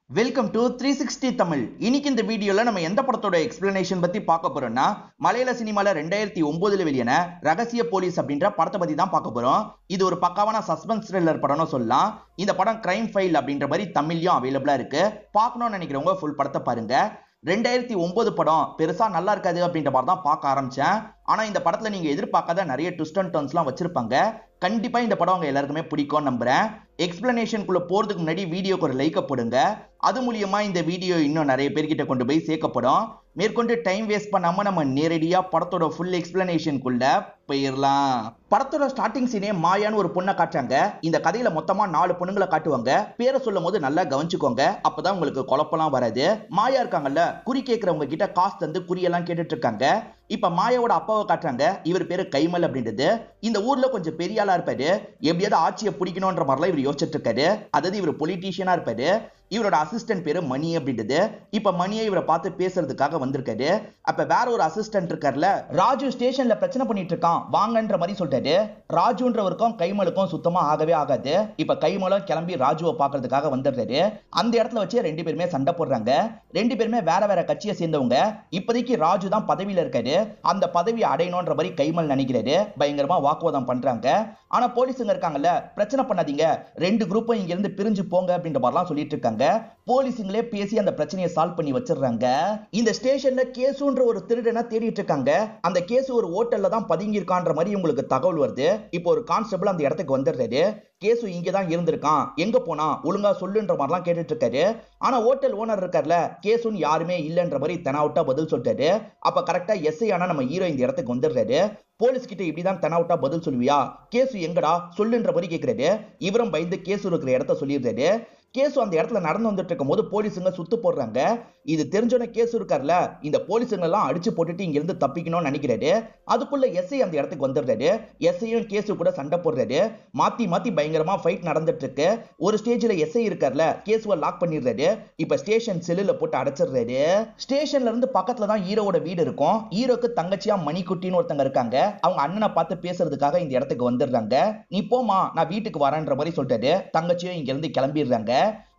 Welcome to 360 Tamil. இன்னைக்கு இந்த வீடியோல நம்ம எந்த படத்தோட எக்ஸ்பிளனேஷன் பத்தி பார்க்க போறோம்னா, மலையாள சினிமால 2009ல வெளியான ரகசிய போலீஸ் அப்படின்ற படத்தை பத்தி தான் பார்க்க போறோம். இது ஒரு பக்காவான சஸ்பென்ஸ் த்ரில்லர் படம்னு சொல்லலாம். இந்த படம் கிரைம் ஃபைல் அப்படின்ற மாதிரி தமிழ்லயும் அவைலபிளா இருக்கு. பார்க்கணும்னு நினைக்கிறவங்க ஃபுல் படத்தை பாருங்க. 2009 படம் பெருசா நல்லா இருக்காது அப்படின்ற மாதிரி தான் பார்க்க ஆரம்பிச்சேன். ஆனா இந்த படத்துல நீங்க எதிர்பார்க்காத நிறைய ட்விஸ்ட் அண்ட் டர்ன்ஸ்லாம் வச்சிருப்பாங்க. கண்டிப்பா இந்த படம் உங்க எல்லாருக்குமே பிடிக்கும் நம்புறேன். எக்ஸ்பிளனேஷனுக்குள்ள போறதுக்கு முன்னாடி வீடியோக்கு ஒரு லைக் போடுங்க. அது மூலியமா இந்த வீடியோ இன்னும் நிறைய பேர்கிட்ட கொண்டு போய் சேர்க்கப்படும். மேற்கொண்டு டைம் வேஸ்ட் பண்ணாம நம்ம நேரடியா படத்தோட ஃபுல் எக்ஸ்பிளனேஷனுக்குள்ள போயிடலாம். படத்தோட ஸ்டார்டிங் சீனே மாயான்னு ஒரு பொண்ணை காட்டுறாங்க. இந்த கதையில மொத்தமா 4 பொண்ணுங்களை காட்டுவாங்க. பேரை சொல்லும் போது நல்லா கவனிச்சுக்கோங்க, அப்பதான் உங்களுக்கு குழப்பம்லாம் வராது. மாயா இருக்காங்கல்ல, குறி கேட்கிறவங்க கிட்ட காசு தந்து குறியெல்லாம் கேட்டுட்டு இருக்காங்க. இப்ப மாயாவோட அப்பாவை காட்டுறாங்க. இவர் பேரு கைமல் அப்படின்றது. இந்த ஊர்ல கொஞ்சம் பெரிய ஆளா இருப்பாரு. எப்படியாவது ஆட்சியை பிடிக்கணும்ன்ற மாதிரிலாம் இவர் யோசிச்சுட்டு இருக்காரு. அதாவது இவர் பொலிட்டீஷியனா இருப்பாரு. இவரோட அசிஸ்டன்ட் பேரு மணி அப்படின்றது. இப்ப மணியை இவரை பார்த்து பேசுறதுக்காக வந்திருக்காரு. அப்ப வேற ஒரு அசிஸ்டன்ட் இருக்காருல, ராஜு ஸ்டேஷன்ல பிரச்சனை பண்ணிட்டு இருக்கான் வாங்கன்ற மாதிரி சொல்லிட்டாரு. ராஜுன்றவருக்கும் கைமலுக்கும் சுத்தமா ஆகவே ஆகாது. இப்ப கைமலும் கிளம்பி ராஜுவை பாக்குறதுக்காக வந்துடுறாரு. அந்த இடத்துல வச்சு 2 பேருமே சண்டை போடுறாங்க. 2 பேருமே வேற வேற கட்சியை சேர்ந்தவங்க. இப்போதைக்கு ராஜு தான் பதவியில இருக்காரு. அந்த பதவியை அடையணும்ன்ற மாதிரி கைமல் நினைக்கிறாரு. பயங்கரமா வாக்குவாதம் பண்றாங்க. ஆனா போலீஸுங்க இருக்காங்கல்ல, பிரச்சனை பண்ணாதீங்க, 2 குரூப்பும் இங்க இருந்து பிரிஞ்சு போங்க அப்படின்ற மாதிரிலாம் சொல்லிட்டு இருக்காங்க. போலீஸுங்களே பேசி அந்த பிரச்சனையை சால்வ் பண்ணி வச்சிடுறாங்க. இந்த ஸ்டேஷன்ல கேசுன்ற ஒரு திருடனை தேடிட்டு இருக்காங்க. அந்த கேசு ஒரு ஹோட்டல்ல தான் பதுங்கி இருக்கான்ற மாதிரி உங்களுக்கு தகவல் வருது. இப்போ ஒரு கான்ஸ்டபிள் அந்த இடத்துக்கு வந்துடுறாரு. கேசு இங்கதான் இருந்திருக்கான், எங்க போனா ஒழுங்கா சொல்லுன்ற மாதிரிலாம் கேட்டுட்டு இருக்காரு. ஆனா ஹோட்டல் ஓனர் இருக்கார்ல, கேசுன்னு யாருமே இல்லைன்ற மாதிரி தெனாவுட்டா பதில் சொல்லிட்டாரு. அப்ப கரெக்டா எஸ்ஐ ஆனா நம்ம ஹீரோ இந்த இடத்துக்கு வந்துடுறாரு. போலீஸ் கிட்ட இப்படிதான் தெனாவுட்டா பதில் சொல்லுவியா, கேசு எங்கடா சொல்லுன்ற மாதிரி கேட்கிறாரு. இவரும் பயந்து கேசு இருக்கிற இடத்த சொல்லிடுறாரு. கேசு அந்த இடத்துல நடந்து வந்துட்டு இருக்கும் போது போலீஸுங்க சுத்து போடுறாங்க. இது தெரிஞ்சோன கேசு இருக்கார்ல, இந்த போலீஸுங்க எல்லாம் அடிச்சு போட்டுட்டு இங்க இருந்து தப்பிக்கணும்னு நினைக்கிறாரு. அதுக்குள்ள எஸ்ஐ அந்த இடத்துக்கு வந்துடுறாரு. எஸ்ஐயும் கேசு கூட சண்டை போடுறாரு. மாத்தி மாத்தி பயங்கரமா ஃபைட் நடந்துட்டு இருக்கு. ஒரு ஸ்டேஜ்ல எஸ்ஐ இருக்கார்ல, கேசுவை லாக் பண்ணிடுறாரு. இப்ப ஸ்டேஷன் செல்லுல போட்டு அடைச்சிடுறாரு. ஸ்டேஷன்ல இருந்து பக்கத்துல தான் ஹீரோவோட வீடு இருக்கும். ஹீரோக்கு தங்கச்சியா மணிக்குட்டின்னு ஒருத்தங்க இருக்காங்க. அவங்க அண்ணனை பார்த்து பேசுறதுக்காக இந்த இடத்துக்கு வந்துடுறாங்க. நீ போமா, நான் வீட்டுக்கு வரேன்ற மாதிரி சொல்லிட்டாரு. தங்கச்சியும் இங்க இருந்து கிளம்பிடுறாங்க.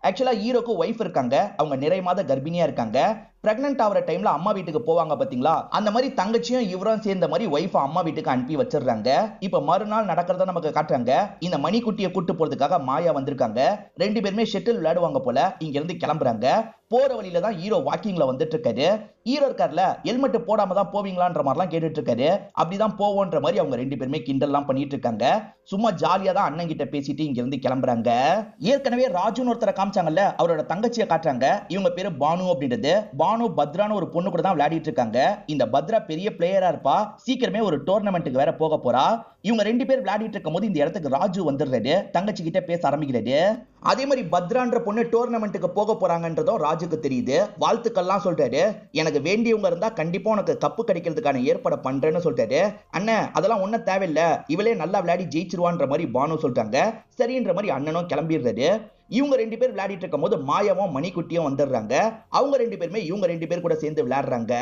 ஆக்சுவலா ஹீரோக்கு ஒய்ஃப் இருக்காங்க. அவங்க நிறை மாத கர்ப்பிணியா இருக்காங்க. பிரெக்னன்ட் ஆகிற டைம்ல அம்மா வீட்டுக்கு போவாங்க பாத்தீங்களா, அந்த மாதிரி தங்கச்சியும் இவரும் சேர்ந்த மாதிரி ஒய்ஃப் அம்மா வீட்டுக்கு அனுப்பி வச்சிடுறாங்க. இப்ப மறுநாள் நடக்கிறத நமக்கு காட்டுறாங்க. இந்த மணிக்குட்டியை கூட்டு போறதுக்காக மாயா வந்திருக்காங்க. 2 பேருமே ஷட்டில் விளையாடுவாங்க போல. இங்க இருந்து கிளம்புறாங்க. போற வழியில தான் ஹீரோ வாக்கிங்ல வந்துட்டு இருக்காரு. ஹீரோ இருக்கார்ல, ஹெல்மெட் போடாம தான் போவீங்களான்ற மாதிரிலாம் கேட்டுட்டு இருக்காரு. அப்படிதான் போவோன்ற மாதிரி அவங்க 2 பேருமே கிண்டல்லாம் பண்ணிட்டு இருக்காங்க. சும்மா ஜாலியா தான் அண்ணன் கிட்ட பேசிட்டு இங்க இருந்து கிளம்புறாங்க. ஏற்கனவே ராஜுன்னு ஒருத்தரை காமிச்சாங்கல்ல, அவரோட தங்கச்சியை காட்டுறாங்க. இவங்க பேரு பானு அப்படின்றது. பானு பத்ரான்னு ஒரு பொண்ணு கூட தான் விளையாடிட்டு இருக்காங்க. இந்த பத்ரா பெரிய பிளேயரா இருப்பா. சீக்கிரமே ஒரு டோர்னமெண்ட்டுக்கு வேற போக போறா. இவங்க 2 பேர் விளையாடிட்டு இருக்கும் போது இந்த இடத்துக்கு ராஜு வந்துடுறாரு. தங்கச்சி கிட்ட பேச ஆரம்பிக்கிறாரு. அதே மாதிரி பத்ரான்ற பொண்ணு டோர்னமெண்ட்டுக்கு போக போறாங்கன்றதும் ராஜுக்கு தெரியுது. வாழ்த்துக்கள்லாம் சொல்றாரு. எனக்கு வேண்டியவங்க இருந்தா கண்டிப்பா உனக்கு கப்பு கிடைக்கிறதுக்கான ஏற்பாடு பண்றேன்னு சொல்றாரு. அண்ணன் அதெல்லாம் ஒன்னும் தேவையில்லை, இவளே நல்லா விளையாடி ஜெயிச்சிருவான்ற மாதிரி பானு சொல்றாங்க. சரின்ற மாதிரி அண்ணனும் கிளம்பிடுறாரு. இவங்க 2 பேர் விளையாடிட்டு இருக்கும் போது மாயாவும் மணிக்குட்டியும் வந்துடுறாங்க. அவங்க 2 பேருமே இவங்க 2 பேர் கூட சேர்ந்து விளையாடுறாங்க.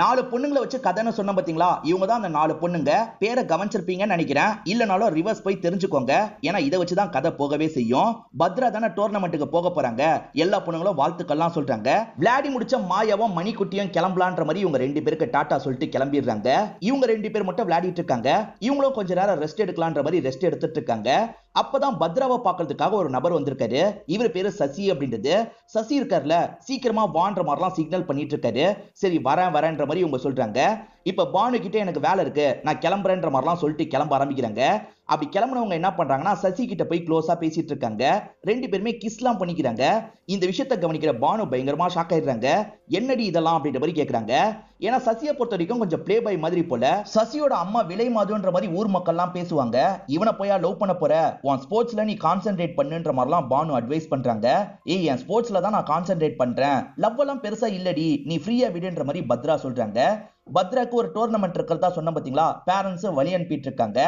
4 பொண்ணுங்களை வச்சு கதைன்னு சொன்ன பாத்தீங்களா, இவங்க தான் அந்த 4 பொண்ணுங்க. பேரை கவனிச்சிருப்பீங்கன்னு நினைக்கிறேன். இல்லனாலும் ரிவர்ஸ் போய் தெரிஞ்சுக்கோங்க. ஏன்னா இதை வச்சுதான் கதை போகவே செய்யும். பத்ரா தானே டோர்னமெண்ட்டுக்கு போக போறாங்க. எல்லா பொண்ணுங்களும் வாழ்த்துக்கள்லாம் சொல்றாங்க. விளையாடி முடிச்ச மாயாவும் மணிக்குட்டியும் கிளம்பலான்ற மாதிரி இவங்க 2 பேருக்கு டாட்டா சொல்லிட்டு கிளம்பிடுறாங்க. இவங்க 2 பேர் மட்டும் விளையாடிட்டு இருக்காங்க. இவங்களும் கொஞ்ச நேரம் ரெஸ்ட் எடுக்கலான்ற மாதிரி ரெஸ்ட் எடுத்துட்டு இருக்காங்க. அப்பதான் பத்ராவை பாக்குறதுக்காக ஒரு நபர் வந்திருக்காரு. இவர் பேரு சசி அப்படின்றது. சசி இருக்கார்ல, சீக்கிரமா வான்ற மாதிரிலாம் சிக்னல் பண்ணிட்டு இருக்காரு. சரி வரேன்ற மாதிரி இவங்க சொல்றாங்க. இப்ப பானு கிட்ட எனக்கு வேலை இருக்கு, நான் கிளம்புறேன்ற மாதிரிலாம் சொல்லிட்டு கிளம்ப ஆரம்பிக்கிறாங்க. அப்படி கிளம்புனவங்க என்ன பண்றாங்கன்னா, சசி கிட்ட போய் க்ளோஸா பேசிட்டு இருக்காங்க. 2 பேருமே கிஸ்லாம் பண்ணிக்கிறாங்க. இந்த விஷயத்தை கவனிக்கிற பானு பயங்கரமா ஷாக் ஆயிடுறாங்க. என்னடி இதெல்லாம் அப்படின்ற மாதிரி கேக்குறாங்க. ஏன்னா சசியை பொறுத்த வரைக்கும் கொஞ்சம் பிளே பாய் மாதிரி போல. சசியோட அம்மா விலை மாதுன்ற மாதிரி ஊர் மக்கள்லாம் பேசுவாங்க. இவனை போயா லவ் பண்ண போற, உன் ஸ்போர்ட்ஸ்ல நீ கான்சென்ட்ரேட் பண்ணுன்ற மாதிரிலாம் பானு அட்வைஸ் பண்றாங்க. ஏய், என் ஸ்போர்ட்ஸ்ல தான் நான் கான்சென்ட்ரேட் பண்றேன், லவ் எல்லாம் பெருசா இல்லடி, நீ ஃப்ரீயா விடுன்ற மாதிரி பத்ரா சொல்றாங்க. பத்ராக்கு ஒரு டோர்னமெண்ட் இருக்கிறதா சொன்ன பாத்தீங்களா, பேரண்ட்ஸ் வழி அனுப்பிட்டு இருக்காங்க.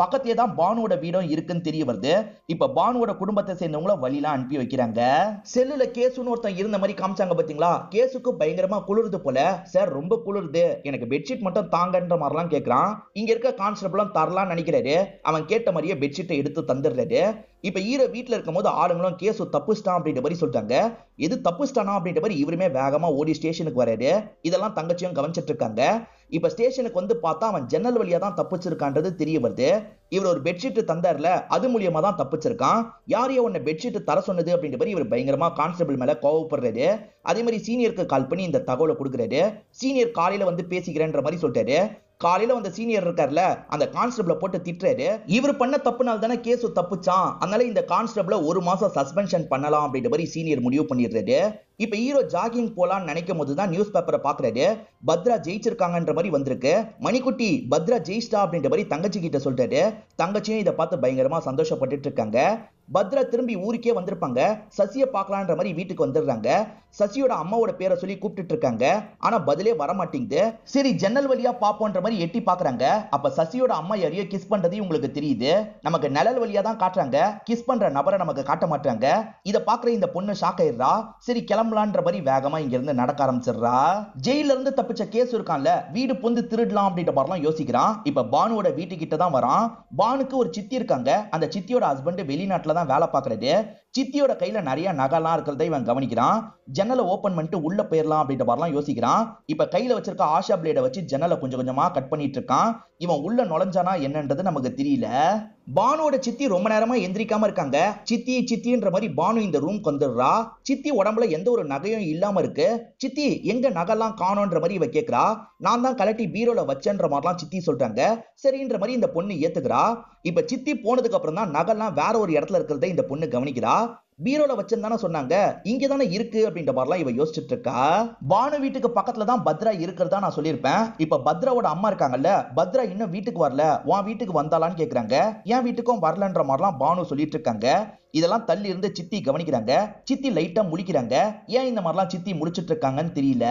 பக்கத்திலே தான் பானுவோட வீடும் இருக்குன்னு தெரிய வருது. இப்ப பானுவோட குடும்பத்தை சேர்ந்தவங்கள வழியெல்லாம் அனுப்பி வைக்கிறாங்க. செல்லுல கேசுன்னு ஒருத்தன் இருந்த மாதிரி காமிச்சாங்க பாத்தீங்களா? கேசுக்கு பயங்கரமா குளிருது போல. சார் ரொம்ப குளிருது, எனக்கு பெட்ஷீட் மட்டும் தாங்கன்ற மாதிரிலாம் கேட்கறான். இங்க இருக்க கான்ஸ்டபிளும் தரலாம்னு நினைக்கிறாரு. அவன் கேட்ட மாதிரியே பெட்ஷீட்டை எடுத்து தந்துடுறாரு. இப்ப ஹீரோ வீட்டுல இருக்கும் போது ஆளுங்களும் கேசு தப்புச்சிட்டான் அப்படின்ற மாதிரி சொல்லிட்டாங்க. எது தப்புச்சிட்டானா அப்படின்ற மாதிரி இவருமே வேகமா ஓடி ஸ்டேஷனுக்கு வராரு. இதெல்லாம் தங்கச்சியும் கவனிச்சிட்டு இருக்காங்க. இப்ப ஸ்டேஷனுக்கு வந்து பார்த்தா அவன் ஜன்னல் வழியா தான் தப்பிச்சிருக்கான்றது தெரிய வருது. இவர் ஒரு பெட்ஷீட் தந்தார்ல, அது மூலியமா தான் தப்பிச்சிருக்கான். யாரையோ உன்னை பெட்ஷீட் தர சொன்னது அப்படின்ற மாதிரி இவர் பயங்கரமா கான்ஸ்டபிள் மேல கோவப்படுறாரு. அதே மாதிரி சீனியருக்கு கால் பண்ணி இந்த தகவலை கொடுக்குறாரு. சீனியர் காலையில வந்து பேசிக்கிறேன்ற மாதிரி சொல்லிட்டாரு. காலையில வந்த சீனியர் இருக்கார்ல, அந்த கான்ஸ்டபிளை போட்டு திட்டுறாரு. இவர் பண்ண தப்புனால தானே கேசு தப்புச்சான், அதனால இந்த கான்ஸ்டபிளை 1 மாசம் சஸ்பென்ஷன் பண்ணலாம் அப்படின்ற மாதிரி சீனியர் முடிவு பண்ணிடுறாரு. இப்ப ஹீரோ ஜாகிங் போலான்னு நினைக்கும் போதுதான் நியூஸ் பேப்பரை பாக்குறாரு. பத்ரா ஜெயிச்சிருக்காங்கன்ற மாதிரி வந்திருக்கு. மணிக்குட்டி பத்ரா ஜெயிச்சிட்டா அப்படின்ற மாதிரி தங்கச்சி கிட்ட சொல்றாரு. தங்கச்சியும் இதை பார்த்து பயங்கரமா சந்தோஷப்பட்டு இருக்காங்க. பத்ரா திரும்பி ஊருக்கே வந்திருப்பாங்க. சசியை பார்க்கலான்ற மாதிரி வீட்டுக்கு வந்துடுறாங்க. சசியோட அம்மாவோட பேரை சொல்லி கூப்பிட்டு இருக்காங்க. ஆனா பதிலே வர மாட்டேங்குது. சரி ஜன்னல் வழியா பாப்போன்ற மாதிரி எட்டி பாக்குறாங்க. அப்ப சசியோட அம்மா யாரையோ கிஸ் பண்றது உங்களுக்கு தெரியுது. நமக்கு நிழல் வழியா தான் காட்டுறாங்க, கிஸ் பண்ற நபரை நமக்கு காட்ட மாட்டாங்க. இத பாக்குற இந்த பொண்ணு ஷாக் ஆயிடுறா. சரி கிளம்பலான்ற மாதிரி வேகமா இங்க இருந்து நடக்க ஆரம்பிச்சிடுறா. ஜெயில இருந்து தப்பிச்ச கேஸ் இருக்கான்ல, வீடு புந்து திருடலாம் அப்படின்ற மாதிரிலாம் யோசிக்கிறான். இப்ப பானுவோட வீட்டு கிட்ட தான் வரான். பானுக்கு ஒரு சித்தி இருக்காங்க. அந்த சித்தியோட ஹஸ்பண்ட் வெளிநாட்டுல தான் வேலை பார்க்கறது. சித்தியோட கையில நிறைய நகைலாம் இருக்கிறத இவன் கவனிக்கிறான். ஜன்னலை ஓபன் பண்ணிட்டு உள்ள போயிடலாம் அப்படின்ற மாதிரிலாம் யோசிக்கிறான். இப்ப கையில வச்சிருக்க ஆஷா பிளேட வச்சு ஜன்னலை கொஞ்சம் கொஞ்சமா கட் பண்ணிட்டு இருக்கான். இவன் உள்ள நுழைஞ்சானா என்னன்றது நமக்கு தெரியல. பானுவோட சித்தி ரொம்ப நேரமா எந்திரிக்காம இருக்காங்க. சித்தி சித்தின்ற மாதிரி பானு இந்த ரூம்க்கு வந்துடுறா. சித்தி உடம்புல எந்த ஒரு நகையும் இல்லாம இருக்கு. சித்தி எங்க நகைலாம் காணோன்ற மாதிரி இவ கேக்குறா. நான் தான் கலட்டி பீரோல வச்சேன்ற மாதிரிலாம் சித்தி சொல்றாங்க. சரின்ற மாதிரி இந்த பொண்ணு ஏத்துக்கிறா. இப்ப சித்தி போனதுக்கு அப்புறம் தான் நகைலாம் வேற ஒரு இடத்துல இருக்கிறத இந்த பொண்ணு கவனிக்கிறா. பீரோல வச்சிருந்தானே சொன்னாங்க, இங்க தானே இருக்கு அப்படின்ற மாதிரிலாம் இவ யோசிச்சுட்டு இருக்கா. பானு வீட்டுக்கு பக்கத்துல தான் பத்ரா இருக்கிறதா நான் சொல்லியிருப்பேன். இப்ப பத்ராவோட அம்மா இருக்காங்கல்ல, பத்ரா இன்னும் வீட்டுக்கு வரல, உன் வீட்டுக்கு வந்தாலான்னு கேக்குறாங்க. என் வீட்டுக்கும் வரலன்ற மாதிரிலாம் பானு சொல்லிட்டு இருக்காங்க. இதெல்லாம் தள்ளி இருந்து சித்தி கவனிக்கிறாங்க. சித்தி லைட்டா முழிக்கிறாங்க. ஏன் இந்த மாதிரிலாம் சித்தி முடிச்சிட்டு இருக்காங்கன்னு தெரியல.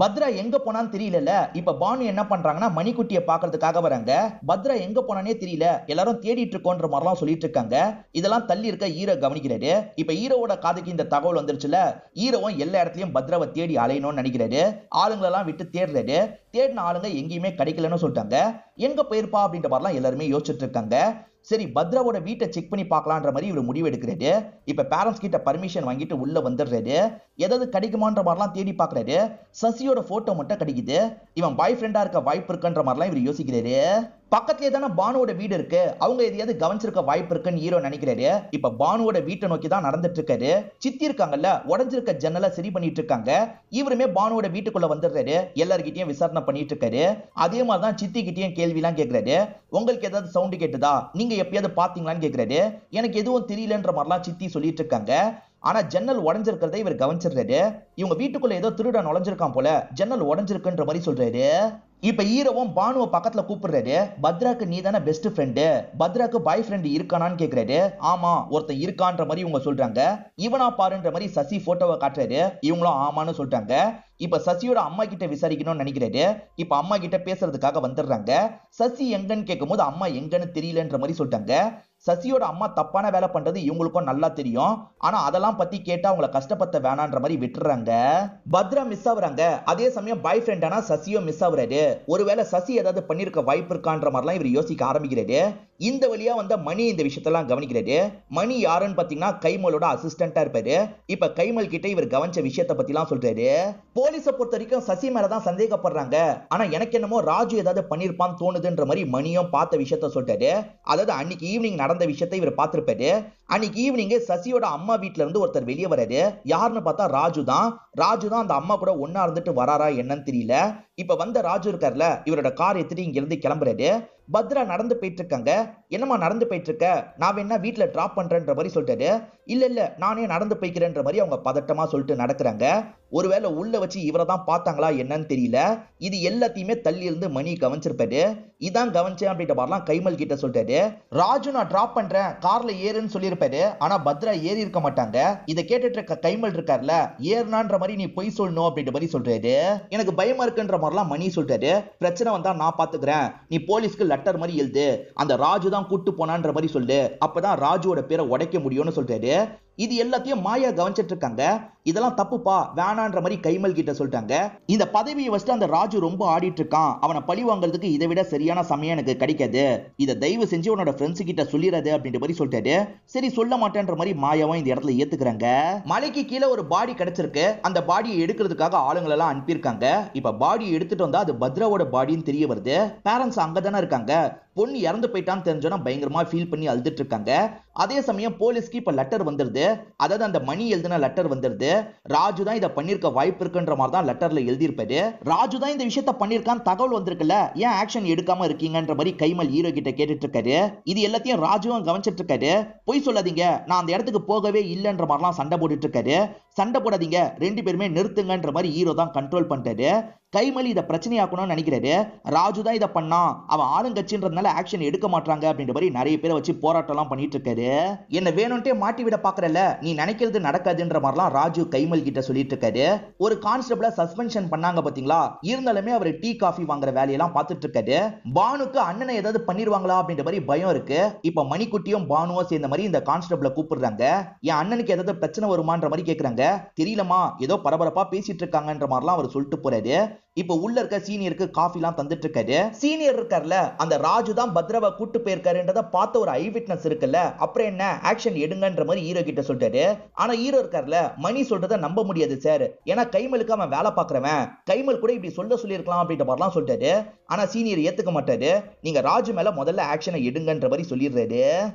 பத்ரா எங்க போனான்னு தெரியல. இப்ப பானு என்ன பண்றாங்கன்னா மணிக்குட்டியை பாக்குறதுக்காக வராங்க. பத்ரா எங்க போனானே தெரியல, எல்லாரும் தேடிட்டு இருக்கோன்ற மாதிரிலாம் சொல்லிட்டு இருக்காங்க. இதெல்லாம் தள்ளி இருக்க ஹீரோ கவனிக்கிறாரு. இப்ப ஹீரோவோட காதுக்கு இந்த தகவல் வந்துருச்சுல, ஹீரோவும் எல்லா இடத்துலயும் பத்ராவை தேடி அலையணும்னு நினைக்கிறாரு. ஆளுங்களெல்லாம் விட்டு தேடுறாரு. தேடின ஆளுங்க எங்கேயுமே கிடைக்கலன்னு சொல்லிட்டாங்க. எங்க போயிருப்பா அப்படின்ற மாதிரிலாம் எல்லாருமே யோசிச்சுட்டு இருக்காங்க. சரி பத்ராவோட வீட்டை செக் பண்ணி பார்க்கலான்ற மாதிரி இவர் முடிவு எடுக்கிறாரு. இப்ப பேரண்ட்ஸ் கிட்ட பர்மிஷன் வாங்கிட்டு உள்ள வந்துடுறாரு. ஏதாவது கிடைக்குமான்ற மாதிரிலாம் தேடி பாக்குறாரு. சசியோட போட்டோ மட்டும் கிடைக்குது. இவன் பாய் ஃப்ரெண்டா இருக்க வாய்ப்பு இருக்குன்ற மாதிரிலாம் இவர் யோசிக்கிறாரு. பக்கத்திலே தானே பானுவோட வீடு இருக்கு, அவங்க எதையாவது கவனிச்சிருக்க வாய்ப்பு இருக்குன்னு ஹீரோ நினைக்கிறாரு. இப்ப பானுவோட வீட்டை நோக்கி தான் நடந்துட்டு இருக்காரு. சித்தி இருக்காங்கல்ல, உடஞ்சிருக்க ஜன்னலை சரி பண்ணிட்டு இருக்காங்க. இவருமே பானுவோட வீட்டுக்குள்ள வந்துடுறாரு. எல்லார்கிட்டயும் விசாரணை பண்ணிட்டு இருக்காரு. அதே மாதிரிதான் சித்தி கிட்டயும் கேள்வி எல்லாம் கேட்கிறாரு. உங்களுக்கு ஏதாவது சவுண்ட் கேட்டுதா, நீங்க எப்பயாவது பாத்தீங்களான்னு கேட்கிறாரு. எனக்கு எதுவும் தெரியலன்ற மாதிரிலாம் சித்தி சொல்லிட்டு இருக்காங்க. ஆனா ஜன்னல் உடஞ்சிருக்கிறத இவர் கவனிச்சிடுறாரு. இவங்க வீட்டுக்குள்ள ஏதோ திருட நுழைஞ்சிருக்கான் போல, ஜன்னல் உடஞ்சிருக்குன்ற மாதிரி சொல்றாரு. இப்ப ஹீரோவும் பானுவை பக்கத்துல கூப்பிடுறாரு. பத்ராக்கு நீ தானே பெஸ்ட் ஃப்ரெண்டு, பத்ராக்கு பாய் ஃப்ரெண்ட் இருக்கானான்னு கேக்குறாரு. ஆமா ஒருத்தன் இருக்கான்ற மாதிரி இவங்க சொல்றாங்க. இவனா பாருன்ற மாதிரி சசி போட்டோவை காட்டுறாரு. இவங்களும் ஆமான்னு சொல்றாங்க. இப்ப சசியோட அம்மா கிட்ட விசாரிக்கணும்னு நினைக்கிறாரு. இப்ப அம்மா கிட்ட பேசுறதுக்காக வந்துடுறாங்க. சசி எங்கன்னு கேட்கும் போது அம்மா எங்கன்னு தெரியலன்ற மாதிரி சொல்லிட்டாங்க. சசியோட அம்மா தப்பான வேலை பண்றது இவங்களுக்கும் நல்லா தெரியும். ஆனா அதெல்லாம் பத்தி கேட்டா அவங்கள கஷ்டப்பட்ட வேணான்ற மாதிரி விட்டுறாங்க. பத்ரா மிஸ் ஆகுறாங்க. அதே சமயம் பாய் ஃப்ரெண்டானா சசியும் மிஸ் ஆகுறாரு. ஒருவேளை சசி ஏதாவது பண்ணிருக்க வாய்ப்பு இருக்கான்ற மாதிரிலாம் இவர் யோசிக்க ஆரம்பிக்கிறாரு. இந்த வழியா வந்த மணி இந்த விஷயத்தெல்லாம் கவனிக்கிறாரு. மணி யாருன்னு பாத்தீங்கன்னா கைமலோட அசிஸ்டண்டா இருப்பாரு. இப்ப கைமல் கிட்ட இவர் கவனிச்ச விஷயத்த பத்தி எல்லாம் சொல்றாரு. போலீஸை பொறுத்த வரைக்கும் சசி மேலதான் சந்தேகப்படுறாங்க. ஆனா எனக்கு என்னமோ ராஜு ஏதாவது பண்ணிருப்பான்னு தோணுதுன்ற மாதிரி மணியும் பார்த்த விஷயத்த சொல்றாரு. அதாவது அன்னைக்கு ஈவினிங் நடந்த விஷயத்தை இவர் பார்த்திருப்பாரு. அன்னைக்கு ஈவினிங் சசியோட அம்மா வீட்டுல இருந்து ஒருத்தர் வெளியே வராரு. யாருன்னு பார்த்தா ராஜு தான். அந்த அம்மா கூட ஒன்னா இருந்துட்டு வராரா என்னன்னு தெரியல. இப்ப வந்த ராஜு இருக்கார்ல, இவரோட கார் எடுத்துட்டு இங்க இருந்து கிளம்புறாரு. பத்ரா நடந்து போயிட்டு இருக்காங்க. என்னமா நடந்து போயிட்டு இருக்க, நான் வேணா வீட்டுல டிராப் பண்றேன்ற மாதிரி சொல்லிட்டாரு. இல்ல நானே நடந்து போய்க்கிறேன்ற மாதிரி அவங்க பதட்டமா சொல்லிட்டு நடக்கிறாங்க. ஒருவேளை உள்ள வச்சு இவரை தான் பார்த்தாங்களா என்னன்னு தெரியல. இது எல்லாத்தையுமே தள்ளி இருந்து மணி கவனிச்சிருப்பாரு. இதான் கவனிச்சேன் அப்படின்ற மாதிரிலாம் கைமல் கிட்ட சொல்லிட்டாரு. ராஜு நான் டிராப் பண்றேன் கார்ல ஏறுன்னு சொல்லியிருப்பாரு. ஆனா பத்ரா ஏறி இருக்க மாட்டாங்க. இதை கேட்டுட்டு இருக்க கைமல் இருக்கார்ல, ஏறினான்ற மாதிரி நீ பொய் சொல்லணும் அப்படின்ற மாதிரி சொல்றாரு. எனக்கு பயமா இருக்குன்ற மாதிரிலாம் மணி சொல்றாரு. சொல்றாரு, பிரச்சனை வந்தா நான் பாத்துக்கிறேன், நீ போலீஸ்க்கு லெட்டர் மாதிரி எழுது, அந்த ராஜு தான் கூட்டு போனான்ற மாதிரி சொல்லு, அப்பதான் ராஜுவோட பேரை உடைக்க முடியும்னு சொல்றாரு. இது எல்லாத்தையும் மாயா கவனிச்சிட்டு இருக்காங்க. இதெல்லாம் தப்புப்பா, வேணான்ற மாதிரி கைமல் கிட்ட சொல்லிட்டாங்க. இந்த பதவியை வச்சுட்டு அந்த ராஜு ரொம்ப ஆடிட்டு இருக்கான், அவனை பழி வாங்குறதுக்கு இதை விட சரியான சமயம் எனக்கு கிடைக்காது, இதை தயவு செஞ்சு உன்னோட ஃப்ரெண்ட்ஸ் கிட்ட சொல்லிடாது அப்படின்ற மாதிரி சொல்லிட்டாரு. சரி சொல்ல மாட்டேன்ற மாதிரி மாயாவும் இந்த இடத்துல ஏத்துக்கிறாங்க. மலைக்கு கீழே ஒரு பாடி கிடைச்சிருக்கு, அந்த பாடியை எடுக்கிறதுக்காக ஆளுங்களை எல்லாம் அனுப்பியிருக்காங்க. இப்ப பாடியை எடுத்துட்டு வந்தா அது பத்ராவோட பாடின்னு தெரிய வருது. பேரண்ட்ஸ் அங்கதானே இருக்காங்க. பொண்ணு இறந்து போயிட்டான்னு தெரிஞ்சோன்னா பயங்கரமா ஃபீல் பண்ணி அழுதுட்டு இருக்காங்க. அதே சமயம் போலீஸ்க்கு இப்ப லெட்டர் வந்துருது, அதாவது அந்த மணி எழுதின லெட்டர் வந்துருது. ராஜு தான் இதை பண்ணிருக்க வாய்ப்பு இருக்குன்ற மாதிரி தான் லெட்டர்ல எழுதியிருப்பாரு. ராஜு தான் இந்த விஷயத்த பண்ணிருக்கான்னு தகவல் வந்திருக்குல்ல, ஏன் ஆக்ஷன் எடுக்காம இருக்கீங்கன்ற மாதிரி கைமல் ஹீரோ கிட்ட கேட்டுட்டு இருக்காரு. இது எல்லாத்தையும் ராஜுவும் கவனிச்சிட்டு இருக்காரு. பொய் சொல்லாதீங்க, நான் அந்த இடத்துக்கு போகவே இல்லைன்ற மாதிரிலாம் சண்டை போட்டுட்டு இருக்காரு. சண்டை போடாதீங்க, ரெண்டு பேருமே நிறுத்துங்கன்ற மாதிரி ஹீரோ தான் கண்ட்ரோல் பண்றாரு. கைமல் இதை பிரச்சனையாக்கணும்னு நினைக்கிறாரு. ராஜு தான் இதை பண்ணா, அவன் ஆளுங்கட்சின்றதுனால ஆக்ஷன் எடுக்க மாட்டாங்க அப்படின்ற மாதிரி நிறைய பேரை வச்சு போராட்டம் பண்ணிட்டு இருக்காரு. என்ன வேணும்ட்டே மாட்டி விட பாக்குறல, நீ நினைக்கிறது நடக்காதுன்ற மாதிரிலாம் ராஜு கைமல் கிட்ட சொல்லிட்டு இருக்காரு. ஒரு கான்ஸ்டபிள சஸ்பென்ஷன் பண்ணாங்க பாத்தீங்களா, இருந்தாலுமே அவர் டீ காஃபி வாங்குற வேலையெல்லாம் பார்த்துட்டு இருக்காரு. பானுக்கு அண்ணனை ஏதாவது பண்ணிடுவாங்களா அப்படின்ற மாதிரி பயம் இருக்கு. இப்ப மணிக்குட்டியும் பானுவும் சேர்ந்த மாதிரி இந்த கான்ஸ்டபிள கூப்பிடுறாங்க. என் அண்ணனுக்கு ஏதாவது பிரச்சனை வருமான்ற மாதிரி கேக்குறாங்க. தெரியலமா, ஏதோ பரபரப்பா பேசிட்டு இருக்காங்கன்ற மாதிரிலாம் அவர் சொல்லிட்டு போறாரு. இப்ப உள்ள இருக்க சீனியருக்கு காஃபி எல்லாம் தந்துட்டு இருக்காரு. சீனியர் இருக்கார்ல, அந்த ராஜு தான் பத்ராவை கூட்டு போயிருக்காருன்றத பார்த்த ஒரு ஐ விட்னஸ் இருக்குல்ல, அப்புறம் என்ன ஆக்ஷன் எடுங்கன்ற மாதிரி ஹீரோ கிட்ட சொல்றாரு. ஆனா ஹீரோ இருக்கார்ல, மணி சொல்றதை நம்ப முடியாது சார், ஏன்னா கைமலுக்கு அவன் வேலை பாக்குறவன், கைமல் கூட இப்படி சொல்லிருக்கலாம் அப்படின்ற மாதிரிலாம் சொல்றாரு. ஆனா சீனியர் ஏத்துக்க மாட்டாரு. நீங்க ராஜு மேல முதல்ல ஆக்ஷனை எடுங்கன்ற மாதிரி சொல்லிடுறாரு.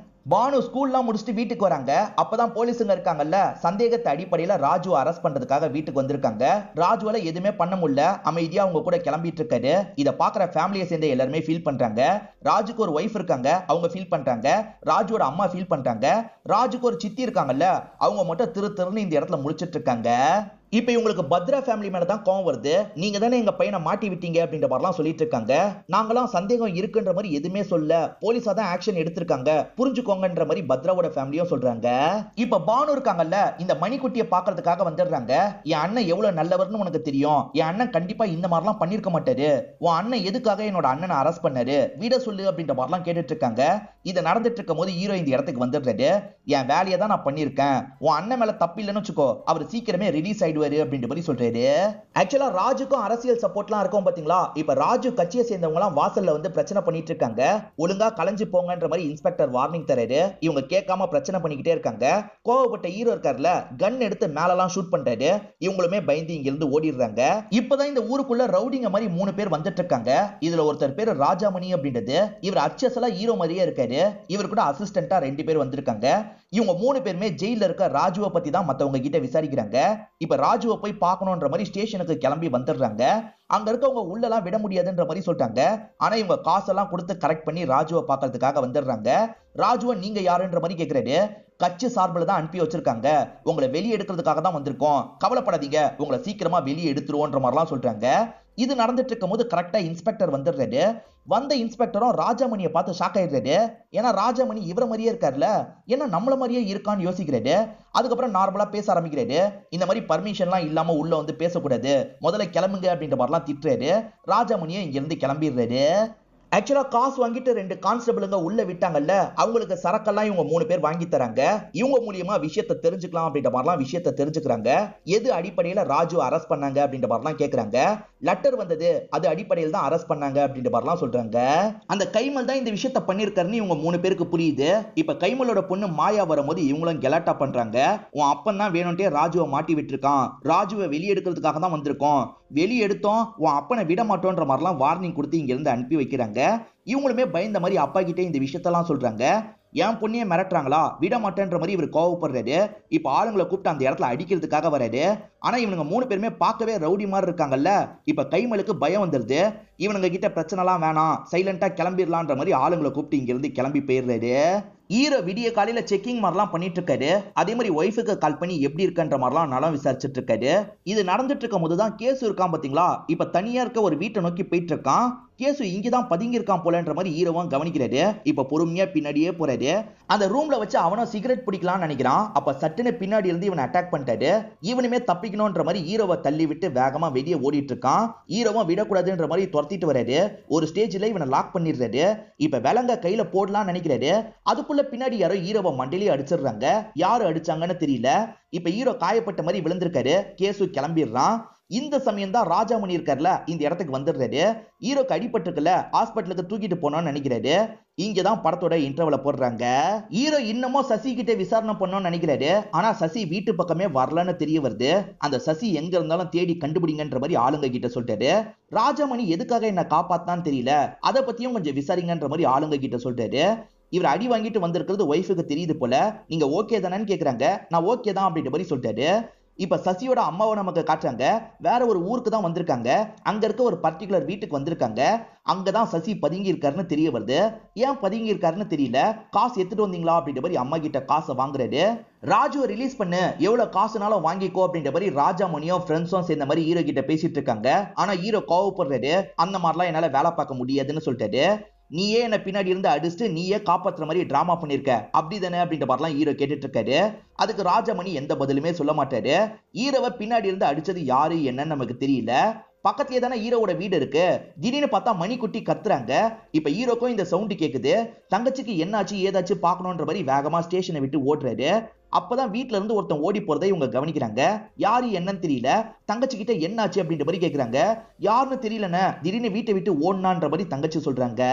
பானு ஸ்கூல்லாம் முடிச்சுட்டு வீட்டுக்கு வராங்க. அப்பதான் போலீஸுங்க இருக்காங்கல்ல, சந்தேகத்தை அடிப்படையில ராஜு அரெஸ்ட் பண்றதுக்காக வீட்டுக்கு வந்திருக்காங்க. ராஜுவால எதுவுமே பண்ண முடியல, அமைதியா அவங்க கூட கிளம்பிட்டு இருக்காரு. இத பாக்குற ஃபேமிலியை சேர்ந்த எல்லாருமே ஃபீல் பண்றாங்க. ராஜுக்கு ஒரு ஒய்ஃப் இருக்காங்க, அவங்க ஃபீல் பண்றாங்க. ராஜுவோட அம்மா ஃபீல் பண்றாங்க. ராஜுக்கு ஒரு சித்தி இருக்காங்கல்ல, அவங்க மட்டும் திருன்னு இந்த இடத்துல முடிச்சிட்டு இருக்காங்க. இப்ப இவங்களுக்கு பத்ரா ஃபேமிலி மேல தான் கோவம் வருது. நீங்க தானே எங்க பையனை மாட்டி விட்டீங்க அப்படின்ற மாதிரிலாம் சொல்லிட்டு இருக்காங்க. நாங்களாம் சந்தேகம் இருக்குன்ற மாதிரி எதுவுமே சொல்ல, போலீஸா தான் ஆக்ஷன் எடுத்திருக்காங்க, புரிஞ்சுக்கோங்கன்ற மாதிரி பத்ராவோட ஃபேமிலியும் சொல்றாங்க. இப்ப பானு இருக்காங்கல்ல, இந்த மணிக்குட்டியை பாக்குறதுக்காக வந்துடுறாங்க. என் அண்ணன் எவ்வளவு நல்லவர்னு உனக்கு தெரியும், என் அண்ணன் கண்டிப்பா இந்த மாதிரிலாம் பண்ணிருக்க மாட்டாரு, உன் அண்ணன் எதுக்காக என்னோட அண்ணனை அரெஸ்ட் பண்ணாரு, வீட சொல்லு அப்படின்ற மாதிரிலாம் கேட்டுட்டு இருக்காங்க. இது நடந்துட்டு இருக்கும் போது ஹீரோ இந்த இடத்துக்கு வந்துடுறாரு. என் வேலையை தான் நான் பண்ணிருக்கேன், உன் அண்ணன் மேல தப்பு இல்லைன்னு வச்சுக்கோ, அவர் சீக்கிரமே ரிலீஸ் ஆயிடுவாரு அப்படின்ற மாதிரி சொல்றாரு. ஆக்சுவலா ராஜுக்கும் அரசியல் சப்போர்ட்லாம் இருக்கும் பாத்தீங்களா. இப்ப ராஜு கட்சியை சேர்ந்தவங்க எல்லாம் வாசல்ல வந்து பிரச்சனை பண்ணிட்டு இருக்காங்க. ஒழுங்கா கலைஞ்சு போங்கன்ற மாதிரி இன்ஸ்பெக்டர் வார்னிங் தராரு. இவங்க கேட்காம பிரச்சனை பண்ணிக்கிட்டே இருக்காங்க. கோவப்பட்ட ஹீரோ இருக்கார்ல, கன் எடுத்து மேலலாம் ஷூட் பண்றாரு. இவங்களுமே பயந்து இங்க இருந்து ஓடிடுறாங்க. இப்பதான் இந்த ஊருக்குள்ள ரவுடிங்க மாதிரி 3 பேர் வந்துட்டு இருக்காங்க. இதுல ஒருத்தர் பேரு ராஜாமணி அப்படின்றது. இவர் அச்சசலா ஹீரோ மாதிரியே இருக்காரு. இவர் கூட அசிஸ்டண்டா 2 பேர் வந்திருக்காங்க. இவங்க 3 பேருமே ஜெயில இருக்க ராஜுவை பத்தி தான் மத்தவங்க கிட்ட விசாரிக்கிறாங்க. இப்ப ராஜுவை போய் பார்க்கணும்ன்ற மாதிரி ஸ்டேஷனுக்கு கிளம்பி வந்துடுறாங்க. அங்க இருக்கவங்க உள்ளலாம் விட முடியாதுன்ற மாதிரி சொல்லிட்டாங்க. ஆனா இவங்க காசெல்லாம் கொடுத்து கரெக்ட் பண்ணி ராஜுவை பார்க்கறதுக்காக வந்துடுறாங்க. ராஜுவை நீங்க யாருன்ற மாதிரி கேட்கிறாரு. கட்சி சார்பில் தான் அனுப்பி வச்சிருக்காங்க, உங்களை வெளியே எடுக்கிறதுக்காக தான் வந்திருக்கோம், கவலைப்படாதீங்க, உங்களை சீக்கிரமா வெளியே எடுத்துருவோன்ற மாதிரிலாம் சொல்றாங்க. இது நடந்துட்டு இருக்கும் போது கரெக்டா இன்ஸ்பெக்டர் வந்துடுறாரு. வந்த இன்ஸ்பெக்டரும் ராஜாமணியை பார்த்து ஷாக் ஆயிடுறாரு. ஏன்னா ராஜாமணி இவர மாதிரியே இருக்காருல்ல, ஏன்னா நம்மள மாதிரியே இருக்கான்னு யோசிக்கிறாரு. அதுக்கப்புறம் நார்மலா பேச ஆரம்பிக்கிறாரு. இந்த மாதிரி பர்மிஷன்லாம் இல்லாம உள்ள வந்து பேசக்கூடாது, முதல்ல கிளம்புங்க அப்படின்ற மாதிரிலாம் திட்டுறாரு. ராஜாமணியை இங்க இருந்து கிளம்பிடுறாரு. ஆக்சுவலா காசு வாங்கிட்டு 2 கான்ஸ்டபிளுங்க உள்ள விட்டாங்கல்ல, அவங்களுக்கு சரக்கெல்லாம் இவங்க 3 பேர் வாங்கி தராங்க. இவங்க மூலியமா விஷயத்தை தெரிஞ்சுக்கலாம் அப்படின்ற மாதிரிலாம் விஷயத்தை தெரிஞ்சுக்கிறாங்க. எது அடிப்படையில ராஜு அரெஸ்ட் பண்ணாங்க அப்படின்ற மாதிரிலாம் கேட்கறாங்க. லெட்டர் வந்தது, அது அடிப்படையில் தான் அரெஸ்ட் பண்ணாங்க அப்படின்ற மாதிரிலாம் சொல்றாங்க. அந்த கைமல் தான் இந்த விஷயத்தை பண்ணிருக்காருன்னு இவங்க 3 பேருக்கு புரியுது. இப்ப கைமலோட பொண்ணு மாயா வரும்போது இவங்களும் கெலாட்டா பண்றாங்க. உன் அப்பன் தான் வேணும்ட்டே ராஜுவை மாட்டி விட்டுருக்கான், ராஜுவை வெளியெடுக்கிறதுக்காக தான் வந்திருக்கோம், வெளியே எடுத்தோம் உன் அப்பனை விட மாட்டோன்ற மாதிரிலாம் வார்னிங் கொடுத்து இங்க இருந்து அனுப்பி வைக்கிறாங்க. இவங்களுமே பயந்த மாதிரி அப்பா கிட்டே இந்த விஷயத்தெல்லாம் சொல்றாங்க. என் பொண்ணையே மிரட்டுறாங்களா, விட மாட்டேன்ற மாதிரி இவர் கோவப்படுறாரு. இப்ப ஆளுங்களை கூப்பிட்டு அந்த இடத்துல அடிக்கிறதுக்காக வராரு. ஆனா இவனுங்க 3 பேருமே பார்க்கவே ரவுடி மாதிரி இருக்காங்கல்ல. இப்ப கைமலுக்கு பயம் வந்துருது. இவனுங்க கிட்ட பிரச்சனை எல்லாம் வேணாம், சைலண்டா கிளம்பிடலான்ற மாதிரி ஆளுங்களை கூப்பிட்டு இங்க இருந்து கிளம்பி போயிடுறாரு. ஹீரோ விடிய காலையில செக்கிங் மாதிரிலாம் பண்ணிட்டு இருக்காரு. அதே மாதிரி ஒய்ஃபுக்கு கால் பண்ணி எப்படி இருக்குன்ற மாதிரிலாம் நலம் விசாரிச்சுட்டு இருக்காரு. இது நடந்துட்டு இருக்கும் போதுதான் கேசு இருக்கான் பாத்தீங்களா, இப்ப தனியா இருக்க ஒரு வீட்டை நோக்கி போயிட்டு இருக்கான். கேசு இங்கதான் பதுங்கி இருக்கான் போலன்ற மாதிரி ஹீரோவும் கவனிக்கிறாரு. இப்ப பொறுமையா பின்னாடியே போறாரு. அந்த ரூம்ல வச்சு அவனும் சிகரெட் பிடிக்கலாம்னு நினைக்கிறான். அப்ப சட்டுன்னு பின்னாடி இருந்து இவனை அட்டாக் பண்ணிட்டாரு. இவனுமே தப்பிக்கணும்ன்ற மாதிரி ஹீரோவை தள்ளி விட்டு வேகமா வெளியே ஓடிட்டு இருக்கான். ஹீரோவும் விடக்கூடாதுன்ற மாதிரி துரத்திட்டு வராரு. ஒரு ஸ்டேஜ்ல இவனை லாக் பண்ணிடுறாரு. இப்ப விலங்க கையில போடலாம்னு நினைக்கிறாரு. அதுக்குள்ள பின்னாடி யாரோ ஹீரோவை மண்டிலேயே அடிச்சிடுறாங்க. யாரு அடிச்சாங்கன்னு தெரியல. இப்ப ஹீரோ காயப்பட்ட மாதிரி விழுந்திருக்காரு. கேசு கிளம்பிடுறான். இந்த சமயம் தான் ராஜாமணி இருக்கார்ல, இந்த இடத்துக்கு வந்துடுறாரு. ஹீரோக்கு அடிபட்டுருக்குல, ஹாஸ்பிட்டலுக்கு தூக்கிட்டு போனோம்னு நினைக்கிறாரு. இங்கதான் படத்தோட இன்டர்வல போடுறாங்க. ஹீரோ இன்னமும் சசி கிட்ட விசாரணை பண்ணணும்னு நினைக்கிறாரு. ஆனா சசி வீட்டு பக்கமே வரலன்னு தெரிய வருது. அந்த சசி எங்க இருந்தாலும் தேடி கண்டுபிடிங்கன்ற மாதிரி ஆளுங்க கிட்ட சொல்லிட்டாரு. ராஜாமணி எதுக்காக என்ன காப்பாத்தான்னு தெரியல, அதை பத்தியும் கொஞ்சம் விசாரிங்கன்ற மாதிரி ஆளுங்க கிட்ட சொல்லிட்டாரு. இவர் அடி வாங்கிட்டு வந்திருக்கிறது ஒய்ஃபுக்கு தெரியுது போல. நீங்க ஓகே தானேன்னு கேக்குறாங்க. நான் ஓகே தான் அப்படின்ற மாதிரி சொல்லிட்டாரு. இப்ப சசியோட அம்மாவை நமக்கு காட்டுறாங்க. வேற ஒரு ஊருக்கு தான் வந்திருக்காங்க. அங்க இருக்க ஒரு பர்டிகுலர் வீட்டுக்கு வந்திருக்காங்க. அங்கதான் சசி பதுங்கி இருக்காருன்னு தெரிய வருது. ஏன் பதுங்கி இருக்காருன்னு தெரியல. காசு எடுத்துட்டு வந்தீங்களா அப்படின்ற மாதிரி அம்மா கிட்ட காசை வாங்குறாரு. ராஜுவை ரிலீஸ் பண்ணு, எவ்வளவு காசுனாலும் வாங்கிக்கோ அப்படின்ற மாதிரி ராஜாமணியும் ஃப்ரெண்ட்ஸும் சேர்ந்த மாதிரி ஹீரோ கிட்ட பேசிட்டு இருக்காங்க. ஆனா ஹீரோ கோவப்படுறாரு. அந்த மாதிரிலாம் என்னால வேலை பார்க்க முடியாதுன்னு சொல்லிட்டாரு. நீயே என்ன பின்னாடி இருந்து அடிச்சுட்டு நீயே காப்பாத்துற மாதிரி டிராமா பண்ணிருக்க அப்படிதானே அப்படின்ற மாதிரிலாம் ஹீரோ கேட்டுட்டு இருக்காரு. அதுக்கு ராஜமணி எந்த பதிலுமே சொல்ல மாட்டாரு. ஹீரோவை பின்னாடி இருந்து அடிச்சது யாரு என்னன்னு நமக்கு தெரியல. பக்கத்துலயே தானே ஹீரோவோட வீடு இருக்கு. திடீர்னு பார்த்தா மணிக்குட்டி கத்துறாங்க. இப்ப ஹீரோக்கும் இந்த சவுண்ட் கேக்குது. தங்கச்சிக்கு என்னாச்சு ஏதாச்சு பாக்கணும்ன்ற மாதிரி வேகமா ஸ்டேஷனை விட்டு ஓடுறாரு. அப்பதான் வீட்டுல இருந்து ஒருத்தன் ஓடி போறதை இவங்க கவனிக்கிறாங்க. யாரு என்னன்னு தெரியல. தங்கச்சி கிட்ட என்னாச்சு அப்படின்ற மாதிரி கேக்குறாங்க. யாருன்னு தெரியலன்னு திடீர்னு வீட்டை விட்டு ஓடனான்ற மாதிரி தங்கச்சி சொல்றாங்க.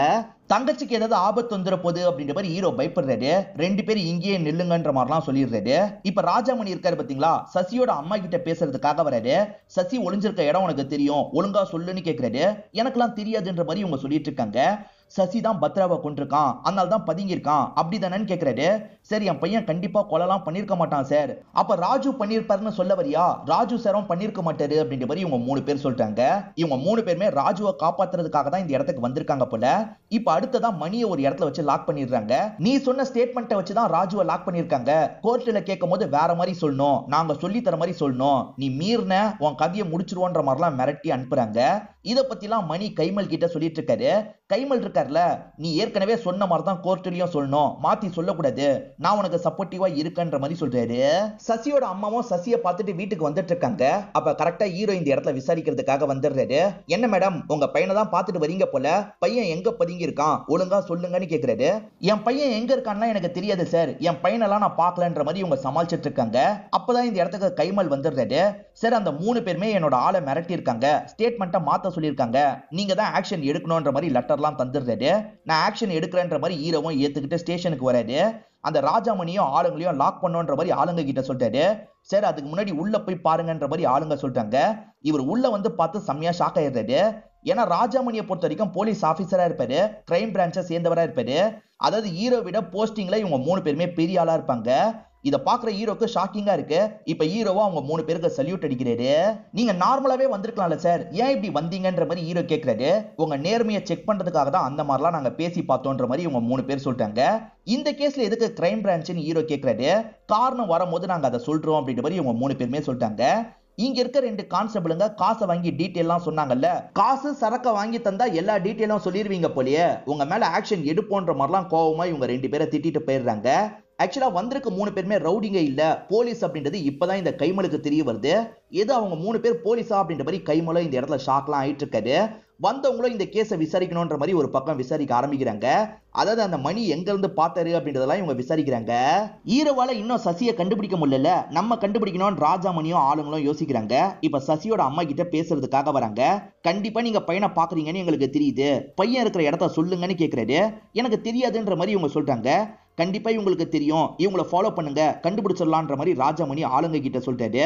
தங்கச்சிக்கு ஏதாவது ஆபத்து வந்துட போகுது அப்படின்ற மாதிரி ஹீரோ பயப்படுறாரு. ரெண்டு பேரும் இங்கேயே நில்லுங்கன்ற மாதிரிலாம் சொல்லிடுறாரு. இப்ப ராஜாமணி இருக்காரு பாத்தீங்களா, சசியோட அம்மா கிட்ட பேசுறதுக்காக வராரு. சசி ஒளிஞ்சிருக்க இடம் உனக்கு தெரியும், ஒழுங்கா சொல்லுன்னு கேக்குறாரு. எனக்கெல்லாம் தெரியாதுன்ற மாதிரி இவங்க சொல்லிட்டு இருக்காங்க. சசி தான் பத்ராவை கொண்டிருக்கான், அதனால தான் பதுங்கி இருக்கான் அப்படிதானு கேக்குறாரு. சரி, என் பையன் கண்டிப்பா கொலைலாம் பண்ணிருக்க மாட்டான் சார். அப்ப ராஜு பண்ணிருப்பாருன்னு சொல்ல வரியா? ராஜு சாரும் பண்ணிருக்க மாட்டாரு அப்படின்ற மாதிரி இவங்க 3 பேர் சொல்றாங்க. இவங்க 3 பேருமே ராஜுவை காப்பாத்துறதுக்காக தான் இந்த இடத்துக்கு வந்திருக்காங்க போல. இப்ப அடுத்ததான் மணியை ஒரு இடத்துல வச்சு லாக் பண்ணிடுறாங்க. நீ சொன்ன ஸ்டேட்மெண்ட்டை வச்சுதான் ராஜுவை லாக் பண்ணிருக்காங்க. கோர்ட்ல கேட்கும் போது வேற மாதிரி சொல்லணும், நாங்க சொல்லி தர மாதிரி சொல்லணும். நீ மீறின உன் கதையை முடிச்சிருவோன்ற மாதிரிலாம் மிரட்டி அனுப்புறாங்க. இத பத்திலாம் மணி கைமல் கிட்ட சொல்லிட்டு இருக்காரு. கைமல் இருக்கார்ல, நீ ஏற்கனவே சொன்ன மாதிரி தான் கோர்ட்லயும் சொல்லணும், மாத்தி சொல்லக்கூடாது. நான் உனக்கு சப்போர்ட்டிவா இருக்கன்ற மாதிரி சொல்றாரு. சசியோட அம்மாவும் சசியை பார்த்துட்டு வீட்டுக்கு வந்துட்டு இருக்காங்க. அப்ப கரெக்டா ஹீரோ இந்த இடத்துல விசாரிக்கிறதுக்காக வந்துடுறாரு. என்ன மேடம், உங்க பையனை தான் பார்த்துட்டு வரீங்க போல, பையன் எங்க பதுங்கி இருக்கான் ஒழுங்கா சொல்லுங்கன்னு கேக்குறாரு. என் பையன் எங்க இருக்கான்னா எனக்கு தெரியாது சார், என் பையனெல்லாம் நான் பார்க்கலன்ற மாதிரி இவங்க சமாளிச்சிட்டு இருக்காங்க. அப்பதான் இந்த இடத்துக்கு கைமல் வந்துடுறாரு. சார், அந்த 3 பேருமே என்னோட ஆளை மிரட்டி இருக்காங்க, ஸ்டேட்மெண்ட்டை மாத்த சொல்லியிருக்காங்க, நீங்க தான் ஆக்ஷன் எடுக்கணும்ன்ற மாதிரி லெட்டர்லாம் தந்துடுறாரு. நான் ஆக்ஷன் எடுக்கிறேன்ற மாதிரி ஹீரோவும் ஏத்துக்கிட்டு ஸ்டேஷனுக்கு வராரு. அந்த ராஜாமணியும் ஆளுங்களையும் லாக் பண்ணோன்ற மாதிரி ஆளுங்க கிட்ட சொல்றாரு. சரி, அதுக்கு முன்னாடி உள்ள போய் பாருங்கன்ற மாதிரி ஆளுங்க சொல்றாங்க. இவர் உள்ள வந்து பார்த்து செம்மையா ஷாக் ஆயிடுறாரு. ஏன்னா ராஜாமணியை பொறுத்த வரைக்கும் போலீஸ் ஆபீசரா இருப்பாரு, கிரைம் பிரான்ச்சை சேர்ந்தவரா இருப்பாரு. அதாவது ஹீரோ விட போஸ்டிங்ல இவங்க 3 பேருமே பெரிய ஆளா இருப்பாங்க. இத பாக்குற ஹீரோக்கு ஷாக்கிங்கா இருக்கு. இப்ப ஹீரோவா அவங்க 3 பேருக்கு சல்யூட் அடிக்கிறாரு. நீங்க நார்மலாவே வந்திருக்கலாம்ல சார், ஏன் இப்படி வந்தீங்கன்ற மாதிரி ஹீரோ கேக்குறாரு. உங்க நேர்மையை செக் பண்றதுக்காக தான் அந்த மாதிரிலாம் நாங்க பேசி பார்த்தோன்ற மாதிரி இவங்க 3 பேர் சொல்றாங்க. இந்த கேஸ்ல எதுக்கு கிரைம் பிரான்ச்னு ஹீரோ கேக்குறாரு. காரணம் வரும்போது நாங்க அதை சொல்றோம் அப்படின்ற மாதிரி இவங்க 3 பேருமே சொல்லிட்டாங்க. இங்க இருக்க 2 கான்ஸ்டபிளுங்க காசை வாங்கி டீட்டெயிலாம் சொன்னாங்கல்ல, காசு சரக்க வாங்கி தந்தா எல்லா டீட்டெயிலும் சொல்லிருவீங்க போலயே, உங்க மேல ஆக்ஷன் எடுப்போன்ற மாதிரிலாம் கோவமா இவங்க 2 பேரை திட்டிட்டு போயிடுறாங்க. ஆக்சுவலா வந்திருக்க 3 பேருமே ரவுடிங்க இல்ல, போலீஸ் அப்படின்றது இப்பதான் இந்த கைமலுக்கு தெரிய வருது. ஏதோ அவங்க 3 பேர் போலீஸா அப்படின்ற மாதிரி கைமல இந்த இடத்துல ஷாக்லாம் ஆயிட்டு இருக்காரு. வந்தவங்களும் இந்த கேஸை விசாரிக்கணும்ன்ற மாதிரி ஒரு பக்கம் விசாரிக்க ஆரம்பிக்கிறாங்க. அதாவது அந்த மணி எங்க இருந்து பார்த்தாரு அப்படின்றதெல்லாம் இவங்க விசாரிக்கிறாங்க. ஹீரோவால இன்னும் சசியை கண்டுபிடிக்க முடியல, நம்ம கண்டுபிடிக்கணும்னு ராஜாமணியும் ஆளுங்களும் யோசிக்கிறாங்க. இப்ப சசியோட அம்மா கிட்ட பேசுறதுக்காக வராங்க. கண்டிப்பா நீங்க பையனை பாக்குறீங்கன்னு எங்களுக்கு தெரியுது, பையன் இருக்கிற இடத்த சொல்லுங்கன்னு கேக்குறாரு. எனக்கு தெரியாதுன்ற மாதிரி இவங்க சொல்றாங்க. கண்டிப்பா இவங்களுக்கு தெரியும், இவங்களை ஃபாலோ பண்ணுங்க, கண்டுபிடிச்சிடலான்ற மாதிரி ராஜாமணி ஆளுங்க கிட்ட சொல்றாரு.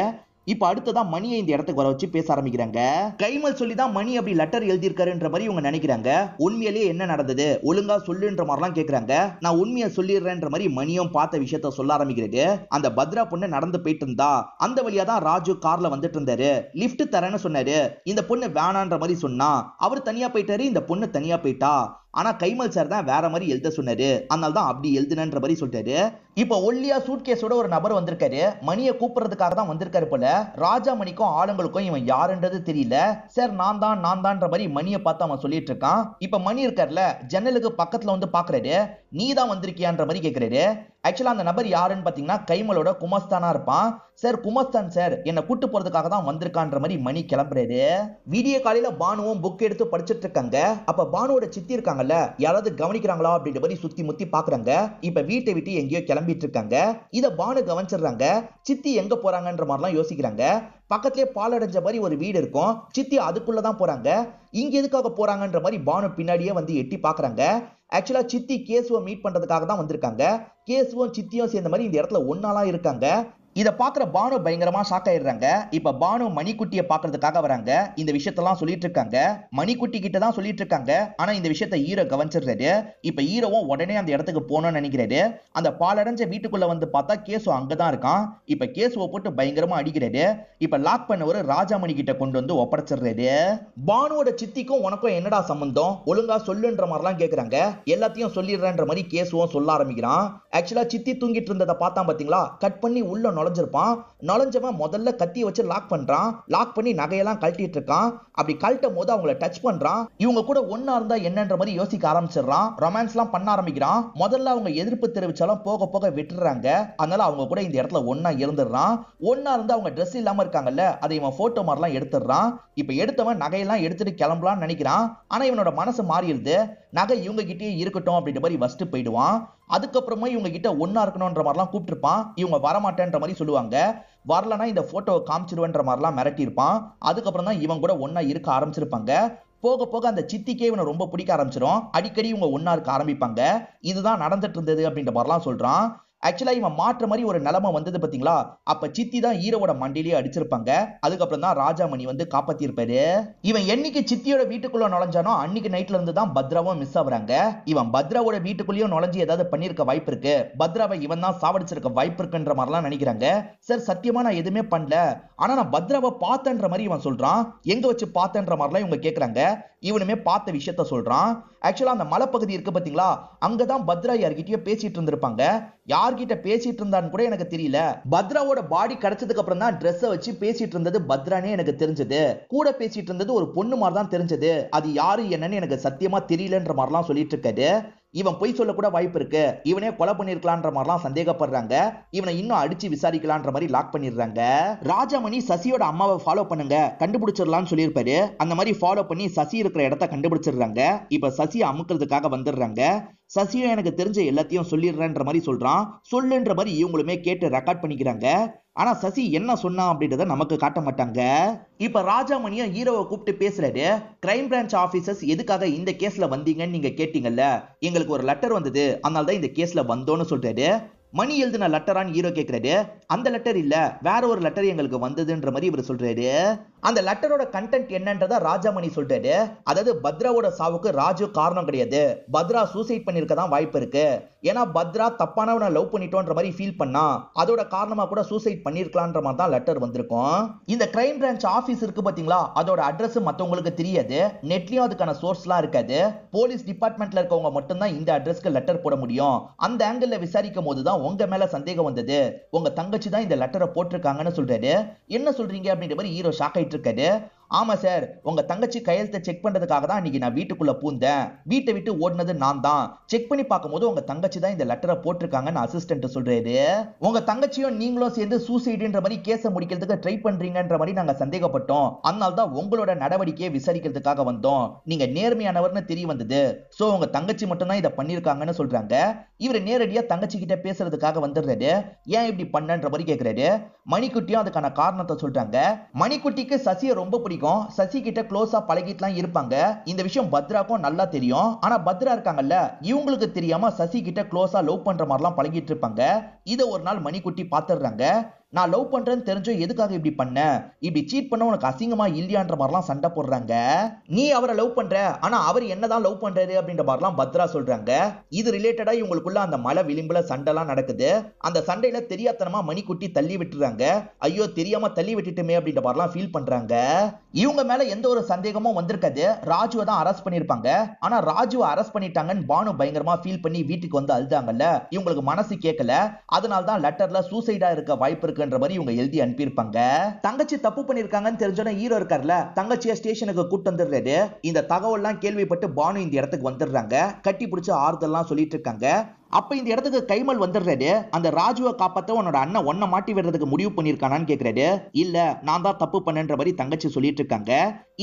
இப்ப அடுத்ததான் மணியை இந்த இடத்துக்கு வர வச்சு பேச ஆரம்பிக்கிறாங்க. கைமல் சொல்லிதான் மணி அப்படி லெட்டர் எழுதியிருக்காருன்ற மாதிரி இவங்க நினைக்கிறாங்க. உண்மையிலேயே என்ன நடந்தது ஒழுங்கா சொல்லுன்ற மாதிரிலாம் கேக்குறாங்க. நான் உண்மையை சொல்லிடுறேன்ற மாதிரி மணியும் பார்த்த விஷயத்த சொல்ல ஆரம்பிக்கிறது. அந்த பத்ரா பொண்ணு நடந்து போயிட்டு இருந்தா, அந்த வழியா தான் ராஜு கார்ல வந்துட்டு இருந்தாரு. லிப்ட் தரேன்னு சொன்னாரு, இந்த பொண்ணு வேணான்ற மாதிரி சொன்னா, அவர் தனியா போயிட்டாரு, இந்த பொண்ணு தனியா போயிட்டா. ஆனா கைமல் சார் தான் வேற மாதிரி எழுத சொன்னாரு, அதனால தான் அப்படி எழுதுனன்ற மாதிரி சொல்லிட்டாரு. இப்ப ஒல்லியா சூட்கேஸோட ஒரு நபர் வந்திருக்காரு. மணியை கூப்பிடுறதுக்காக தான் வந்திருக்காரு போல. ராஜா மணிக்கும் ஆளுங்களுக்கும் இவன் யாருன்றது தெரியல. சார் நான் தான்ற மாதிரி மணியை பார்த்து அவன் சொல்லிட்டு இருக்கான். இப்ப மணி இருக்கார்ல, ஜன்னலுக்கு பக்கத்துல வந்து பாக்குறாரு. நீ தான் வந்திருக்கியான்ற மாதிரி கேக்குறாரு. ஆக்சுவலா அந்த நபர் யாருன்னு பாத்தீங்கன்னா கைமலோட குமஸ்தானா இருப்பான். சார் குமஸ்தான் சார் என்ன கூட்டு போறதுக்காக தான் வந்திருக்கான்ற மாதிரி மணி கிளம்புறாரு. விடிய காலையில பானுவும் புக் எடுத்து படிச்சிட்டு இருக்காங்க. அப்ப பானுவோட சித்தி இருக்காங்கல்ல, யாராவது கவனிக்கிறாங்களா அப்படின்ற மாதிரி சுத்தி முத்தி பாக்குறாங்க. இப்ப வீட்டை விட்டு எங்கேயோ கிளம்பிட்டு இருக்காங்க. இத பானு கவனிச்சிடுறாங்க. சித்தி எங்க போறாங்கன்ற மாதிரிலாம் யோசிக்கிறாங்க. பக்கத்திலே பாலடைஞ்ச மாதிரி ஒரு வீடு இருக்கும். சித்தி அதுக்குள்ளதான் போறாங்க. இங்க எதுக்காக போறாங்கன்ற மாதிரி பானு பின்னாடியே வந்து எட்டி பாக்குறாங்க. ஆக்சுவலா சித்தி கேசுவை மீட் பண்றதுக்காக தான் வந்திருக்காங்க. கேசுவும் சித்தியும் சேர்ந்த மாதிரி இந்த இடத்துல ஒன்னாலாம் இருக்காங்க. இத பாக்குற பானு பயங்கரமா ஷாக் ஆயிடுறாங்க. இப்ப பானு மணிக்குட்டியை பாக்குறதுக்காக வராங்க. இந்த விஷயத்தெல்லாம் சொல்லிட்டு இருக்காங்க. மணிக்குட்டி கிட்ட தான் சொல்லிட்டு இருக்காங்க. ஆனா இந்த விஷயத்தை ஹீரோ கவனிச்சிடுறாரு. இப்ப ஹீரோவும் உடனே அந்த இடத்துக்கு போகணும்னு நினைக்கிறாரு. அந்த பாலடைஞ்ச வீட்டுக்குள்ள வந்து பார்த்தா கேசு அங்கதான் இருக்கான். இப்ப கேசுவை போட்டு பயங்கரமா அடிக்கிறாரு. இப்ப லாக் பண்ணவர் ராஜாமணி கிட்ட கொண்டு வந்து ஒப்படைச்சிடுறாரு. பானுவோட சித்திக்கும் உனக்கும் என்னடா சம்பந்தம், ஒழுங்கா சொல்லுன்ற மாதிரிலாம் கேக்குறாங்க. எல்லாத்தையும் சொல்லிடுறன்ற மாதிரி கேசுவும் சொல்ல ஆரம்பிக்கிறான். ஆக்சுவலா சித்தி தூங்கிட்டு இருந்ததை பார்த்தா பாத்தீங்களா, கட் பண்ணி உள்ள நுழைஞ்சிருப்பான். நுழைஞ்சவன் முதல்ல கத்தியை வச்சு லாக் பண்றான். லாக் பண்ணி நகையெல்லாம் கழட்டிட்டு இருக்கான். அப்படி கழட்டும் போது அவங்கள டச் பண்றான். இவங்க கூட ஒன்னா இருந்தா என்னன்ற மாதிரி யோசிக்க ஆரம்பிச்சிடறான். ரொமான்ஸ் எல்லாம் பண்ண ஆரம்பிக்கிறான். முதல்ல அவங்க எதிர்ப்பு தெரிவிச்சாலும் போக போக விட்டுறாங்க. அதனால அவங்க கூட இந்த இடத்துல ஒன்னா இருந்துடுறான். ஒன்னா இருந்து அவங்க ட்ரெஸ் இல்லாம இருக்காங்கல்ல, அதை இவன் போட்டோ மாதிரிலாம் எடுத்துடுறான். இப்ப எடுத்தவன் நகையெல்லாம் எடுத்துட்டு கிளம்பலாம்னு நினைக்கிறான். ஆனா இவனோட மனசு மாறிடுது. நகை இவங்க கிட்டே இருக்கட்டும் அப்படின்ற மாதிரி வஸ்ட் போயிடுவான். அதுக்கப்புறமா இவங்க கிட்ட ஒன்னா இருக்கணும்ன்ற மாதிரிலாம் கூப்பிட்டுருப்பான். இவங்க வரமாட்டேன்ற மாதிரி சொல்லுவாங்க. வரலன்னா இந்த போட்டோவை காமிச்சிருவேன்ற மாதிரிலாம் மிரட்டி இருப்பான். அதுக்கப்புறம் தான் இவன் கூட ஒன்னா இருக்க ஆரம்பிச்சிருப்பாங்க. போக போக அந்த சித்திக்கே இவனை ரொம்ப பிடிக்க ஆரம்பிச்சிடும். அடிக்கடி இவங்க ஒன்னா இருக்க ஆரம்பிப்பாங்க. இதுதான் நடந்துட்டு இருந்தது அப்படின்ற மாதிரிலாம் சொல்றான். ஆக்சுவலா இவன் மாற்ற மாதிரி ஒரு நிலைமை வந்தது பாத்தீங்களா, அப்ப சித்தி தான் ஹீரோவோட மண்டிலேயே அடிச்சிருப்பாங்க. அதுக்கப்புறம் தான் ராஜாமணி வந்து காப்பாத்தி இருப்பாரு. இவன் என்னைக்கு சித்தியோட வீட்டுக்குள்ள நுழைஞ்சானோ அன்னைக்கு நைட்ல இருந்து தான் பத்ராவும் மிஸ் ஆகுறாங்க. இவன் பத்ராவோட வீட்டுக்குள்ளேயும் நுழைஞ்சு ஏதாவது பண்ணிருக்க வாய்ப்பு இருக்கு. பத்ராவை இவன் தான் சாவடிச்சிருக்க வாய்ப்பு இருக்குன்ற மாதிரிலாம் நினைக்கிறாங்க. சார் சத்தியமா நான் எதுவுமே பண்ணல, ஆனா நான் பத்ராவை பார்த்தன்ற மாதிரி இவன் சொல்றான். எங்க வச்சு பார்த்தன்ற மாதிரிலாம் இவங்க கேக்குறாங்க. இவனுமே பார்த்த விஷயத்த சொல்றான். ஆக்சுவலா அந்த மலைப்பகுதி இருக்கு பாத்தீங்களா, அங்கதான் பத்ரா யார்கிட்டயோ பேசிட்டு இருந்திருப்பாங்க. யார்கிட்ட பேசிட்டு இருந்தான்னு கூட எனக்கு தெரியல. பத்ராவோட பாடி கிடைச்சதுக்கு அப்புறம் தான் ட்ரெஸ்ஸை வச்சு பேசிட்டு இருந்தது பத்ரானே எனக்கு தெரிஞ்சது. கூட பேசிட்டு இருந்தது ஒரு பொண்ணு மாதிரி தான் தெரிஞ்சது. அது யாரு என்னன்னு எனக்கு சத்தியமா தெரியலன்ற மாதிரிலாம் சொல்லிட்டு இருக்காரு. இவன் பொய் சொல்ல கூட வாய்ப்பு இருக்கு. இவனே கொலை பண்ணிருக்கலான்ற மாதிரிலாம் சந்தேகப்படுறாங்க. இவனை இன்னும் அடிச்சு விசாரிக்கலான்ற மாதிரி லாக் பண்ணிடுறாங்க. ராஜாமணி சசியோட அம்மாவை ஃபாலோ பண்ணுங்க, கண்டுபிடிச்சிடலாம்னு சொல்லியிருப்பாரு. அந்த மாதிரி ஃபாலோ பண்ணி சசி இருக்கிற இடத்த கண்டுபிடிச்சிடுறாங்க. இப்ப சசியை அமுக்கிறதுக்காக வந்துடுறாங்க. சசியும் எனக்கு தெரிஞ்ச எல்லாத்தையும் சொல்லிடுறேன்ற மாதிரி சொல்றான். சொல்லுன்ற மாதிரி இவங்களுமே கேட்டு ரெக்கார்ட் பண்ணிக்கிறாங்க. ஆனா சசி என்ன சொன்னா அப்படின்றத நமக்கு காட்ட மாட்டாங்க. இப்ப ராஜாமணியும் ஹீரோவை கூப்பிட்டு பேசுறாரு. கிரைம் பிரான்ச் ஆபீசர்ஸ் எதுக்காக இந்த கேஸ்ல வந்தீங்கன்னு நீங்க கேட்டீங்கல்ல, எங்களுக்கு ஒரு லெட்டர் வந்தது, அதனால தான் இந்த கேஸ்ல வந்தோன்னு சொல்றாரு. மணி எழுதின லெட்டரான்னு ஹீரோ கேட்கிறாரு. அந்த லெட்டர் இல்ல, வேற ஒரு லெட்டர் எங்களுக்கு வந்ததுன்ற மாதிரி இவர் சொல்றாரு. அந்த லெட்டரோட கண்டென்ட் என்னன்றத ராஜாமணி சொல்றாரு. அதாவது பத்ராவோட சாவுக்கு ராஜு காரணம் கிடையாது, பத்ரா சூசைட் பண்ணிருக்க தான் வாய்ப்பு இருக்கு. ஏன்னா பத்ரா தப்பானவனை லவ் பண்ணிட்டோன்ற மாதிரி ஃபீல் பண்ணா, அதோட காரணமா கூட சூசைட் பண்ணிருக்கலான்ற மாதிரி தான் லெட்டர் வந்திருக்கும். இந்த கிரைம் பிரான்ச் ஆபீஸ் இருக்கு பாத்தீங்களா, அதோட அட்ரஸ் மத்தவங்களுக்கு தெரியாது. நெட்லயும் அதுக்கான சோர்ஸ்லாம் இருக்காது. போலீஸ் டிபார்ட்மெண்ட்ல இருக்கவங்க மட்டும்தான் இந்த அட்ரஸ்க்கு லெட்டர் போட முடியும். அந்த ஆங்கிள் விசாரிக்கும் போதுதான் உங்க மேல சந்தேகம் வந்தது. உங்க தங்கச்சி தான் இந்த லெட்டரை போட்டிருக்காங்கன்னு சொல்றாரு. என்ன சொல்றீங்க அப்படின்ற மாதிரி ஹீரோ ஷாக் ஆயிட்டு இருக்காரு. ஆமா சார், உங்க தங்கச்சி கையெழுத்தை செக் பண்றதுக்காக தான் இன்னைக்கு நான் வீட்டுக்குள்ள பூந்தேன். வீட்டை விட்டு ஓடினது நான் தான். செக் பண்ணி பார்க்கும்போது உங்க தங்கச்சி தான் இந்த லெட்டரை போட்டிருக்காங்கன்னு அசிஸ்டன்ட் சொல்றாரு. உங்க தங்கச்சியும் நீங்களும் சேர்ந்து சூசைடுன்ற மாதிரி கேஸை முடிக்கிறதுக்கு ட்ரை பண்றீங்கன்ற மாதிரி நாங்க சந்தேகப்பட்டோம். அதனால தான் உங்களோட நடவடிக்கையை விசாரிக்கிறதுக்காக வந்தோம். நீங்க நேர்மையானவர்னு தெரிய வந்தது. சோ உங்க தங்கச்சி மட்டும் தான் இதை பண்ணிருக்காங்கன்னு சொல்றாங்க. இவர் நேரடியா தங்கச்சி கிட்ட பேசுறதுக்காக வந்துடுறாரு. ஏன் இப்படி பண்ணன்ற மாதிரி கேட்கிறாரு. மணிக்குட்டியும் அதுக்கான காரணத்தை சொல்றாங்க. மணிக்குட்டிக்கு சசியை ரொம்ப பிடிக்கும். சசி கிட்ட க்ளோஸா பழகிட்டுலாம் இருப்பாங்க. இந்த விஷயம் பத்ராக்கும் நல்லா தெரியும். ஆனா பத்ரா இருக்காங்கல்ல, இவங்களுக்கு தெரியாம சசி கிட்ட க்ளோஸா லவ் பண்ற மாதிரிலாம் பழகிட்டு இருப்பாங்க. இதை ஒரு நாள் மணிக்குட்டி பாத்துடுறாங்க. நான் லவ் பண்றேன்னு தெரிஞ்சோ எதுக்காக இப்படி பண்ண, இப்படி சீட் பண்ண உனக்கு அசிங்கமா இல்லையான்ற மாதிரிலாம் சண்டை போடுறாங்க. நீ அவரை லவ் பண்ற, ஆனா அவர் என்னதான் லவ் பண்றாரு அப்படின்ற மாதிரிலாம் பத்ரா சொல்றாங்க. இது ரிலேட்டடா இவங்களுக்குள்ள அந்த மலை விளிம்புல சண்டைலாம் நடக்குது. அந்த சண்டையில தெரியாதனமா மணிக்குட்டி தள்ளி விட்டுறாங்க. ஐயோ தெரியாம தள்ளி விட்டுட்டுமே அப்படின்ற மாதிரிலாம் ஃபீல் பண்றாங்க. இவங்க மேல எந்த ஒரு சந்தேகமும் வந்திருக்காது. ராஜுவை தான் அரெஸ்ட் பண்ணிருப்பாங்க. ஆனா ராஜுவை அரெஸ்ட் பண்ணிட்டாங்கன்னு பானு பயங்கரமா ஃபீல் பண்ணி வீட்டுக்கு வந்து அழுதாங்கல்ல, இவங்களுக்கு மனசு கேட்கல. அதனால தான் லெட்டர்ல சூசைடா இருக்க வாய்ப்பு இருக்குன்ற மாதிரி இவங்க எழுதி அனுப்பியிருப்பாங்க. தங்கச்சி தப்பு பண்ணிருக்காங்கன்னு தெரிஞ்சோன்னா ஹீரோ இருக்கார்ல, தங்கச்சியை ஸ்டேஷனுக்கு கூட்டு வந்துடுறாரு. இந்த தகவல்லாம் கேள்விப்பட்டு பானு இந்த இடத்துக்கு வந்துடுறாங்க. கட்டி பிடிச்சு ஆறுதல்லாம் சொல்லிட்டு இருக்காங்க. அப்ப இந்த இடத்துக்கு கைமல் வந்துடுறாரு. அந்த ராஜுவை காப்பாத்த உன்னோட அண்ணன் ஒன்ன மாட்டி விடுறதுக்கு முடிவு பண்ணிருக்கானான்னு கேக்குறாரு. இல்ல நான் தான் தப்பு பண்ணன்ற மாதிரி தங்கச்சி சொல்லிட்டு இருக்காங்க.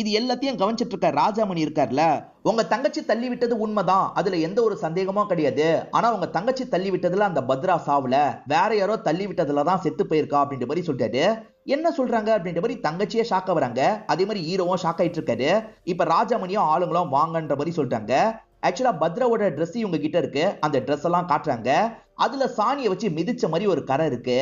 இது எல்லாத்தையும் கவனிச்சிட்டு இருக்க ராஜாமணி இருக்கார்ல, உங்க தங்கச்சி தள்ளி விட்டது உண்மைதான், அதுல எந்த ஒரு சந்தேகமும் கிடையாது. ஆனா உங்க தங்கச்சி தள்ளி விட்டதுல அந்த பத்ரா சாவுல, வேற யாரோ தள்ளி விட்டதுலதான் செத்து போயிருக்கா அப்படின்ற மாதிரி சொல்லிட்டாரு. என்ன சொல்றாங்க அப்படின்ற மாதிரி தங்கச்சியே ஷாக்க வராங்க. அதே மாதிரி ஹீரோவும் ஷாக் ஆயிட்டு இருக்காரு. இப்ப ராஜாமணியும் ஆளுங்களும் வாங்கன்ற மாதிரி சொல்றாங்க. ஆக்சுவலா பத்ராவோட ட்ரெஸ் இவங்க கிட்ட இருக்கு. அந்த ட்ரெஸ் எல்லாம் காட்டுறாங்க. அதுல சாணியை வச்சு மிதிச்ச மாதிரி ஒரு கரை இருக்கு.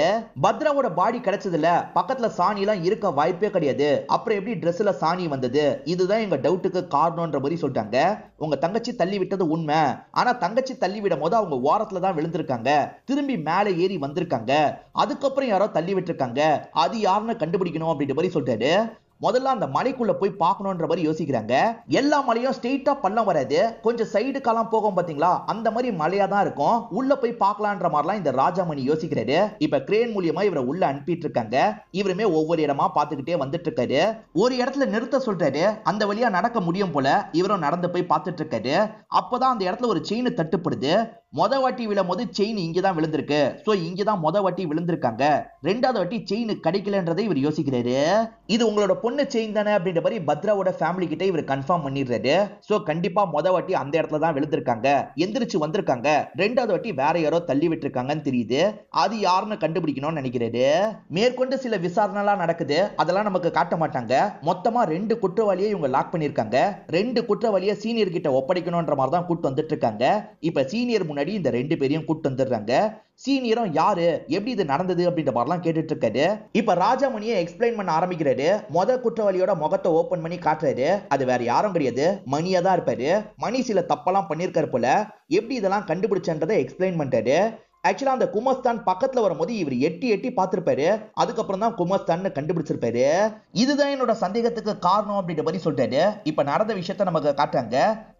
பத்ராவோட பாடி கிடைச்சதுல பக்கத்துல சாணி எல்லாம் இருக்க வாய்ப்பே கிடையாது. அப்புறம் எப்படி ட்ரெஸ்ல சாணி வந்தது, இதுதான் எங்க டவுட்டுக்கு காரணம்ன்ற மாதிரி சொல்லிட்டாங்க. உங்க தங்கச்சி தள்ளி விட்டது உண்மை, ஆனா தங்கச்சி தள்ளி விடும் போது அவங்க ஓரத்துல தான் விழுந்திருக்காங்க. திரும்பி மேலே ஏறி வந்திருக்காங்க. அதுக்கப்புறம் யாரோ தள்ளி விட்டுருக்காங்க. அது யாருன்னு கண்டுபிடிக்கணும் அப்படின்ற மாதிரி சொல்லிட்டாரு. முதல்ல அந்த மலைக்குள்ள போய் பார்க்கணும்ன்ற மாதிரி யோசிக்கிறாங்க. எல்லா மலையும் ஸ்ட்ரெயிட்டா பள்ளம் வராது, கொஞ்சம் சைடு காலம் போகும் பாத்தீங்களா, அந்த மாதிரி மலையா தான் இருக்கும். உள்ள போய் பார்க்கலான்ற மாதிரிலாம் இந்த ராஜாமணி யோசிக்கிறாரு. இப்ப கிரேன் மூலியமா இவரை உள்ள அனுப்பிட்டு இருக்காங்க. இவருமே ஒவ்வொரு இடமா பார்த்துக்கிட்டே வந்துட்டு இருக்காரு. ஒரு இடத்துல நிறுத்த சொல்றாரு. அந்த வழியா நடக்க முடியும் போல இவரும் நடந்து போய் பார்த்துட்டு இருக்காரு. அப்பதான் அந்த இடத்துல ஒரு செயின் தட்டுப்படுது. மொத வாட்டி விழும் போது செயின் இங்கதான் விழுந்திருக்கு. சோ இங்கதான் மொத வாட்டி விழுந்திருக்காங்க. ரெண்டாவது வாட்டி செயின் கிடைக்கலன்றதை இவர் யோசிக்கிறாரு. இது உங்களோட பொண்ணு செயின் தானே அப்படின்ற மாதிரி பத்ராவோட ஃபேமிலி கிட்ட இவர் கன்ஃபார்ம் பண்ணிடுறாரு. சோ கண்டிப்பா மொத வாட்டி அந்த இடத்துல தான் விழுந்திருக்காங்க, எந்திரிச்சு வந்திருக்காங்க. ரெண்டாவது வாட்டி வேற யாரோ தள்ளி விட்டுருக்காங்கன்னு தெரியுது. அது யாருன்னு கண்டுபிடிக்கணும்னு நினைக்கிறாரு. மேற்கொண்டு சில விசாரணைலாம் நடக்குது. அதெல்லாம் நமக்கு காட்ட மாட்டாங்க. மொத்தமா 2 குற்றவாளியை இவங்க லாக் பண்ணிருக்காங்க. 2 குற்றவாளியை சீனியர் கிட்ட ஒப்படைக்கணும்ன்ற மாதிரி தான் கூட்டு வந்துட்டு இருக்காங்க. இப்ப சீனியர் முன்னாடி இந்த 2 பேரையும் கூட்டு வந்துடுறாங்க. சீனியரும் யாரு, எப்படி இது நடந்தது அப்படின்ற மாதிரிலாம் கேட்டுட்டு இருக்காரு. இப்ப ராஜாமணியை எக்ஸ்பிளைன் பண்ண ஆரம்பிக்கிறாரு. மொத குற்றவாளியோட முகத்தை ஓபன் பண்ணி காட்டுறாரு. அது வேற யாரும் கிடையாது, மணியா தான் இருப்பாரு. மணி சில தப்பெல்லாம் பண்ணிருக்காரு போல. எப்படி இதெல்லாம் கண்டுபிடிச்சன்றதை எக்ஸ்பிளைன் பண்றாரு. ஆக்சுவலா அந்த குமஸ்தான் பக்கத்துல வரும்போது இவர் எட்டி எட்டி பார்த்திருப்பாரு. அதுக்கப்புறம் தான் குமஸ்தான் கண்டுபிடிச்சிருப்பாரு. இதுதான் என்னோட சந்தேகத்துக்கு காரணம் அப்படின்ற மாதிரி சொல்றாரு. இப்ப நடந்த விஷயத்த நமக்கு காட்டுறாங்க.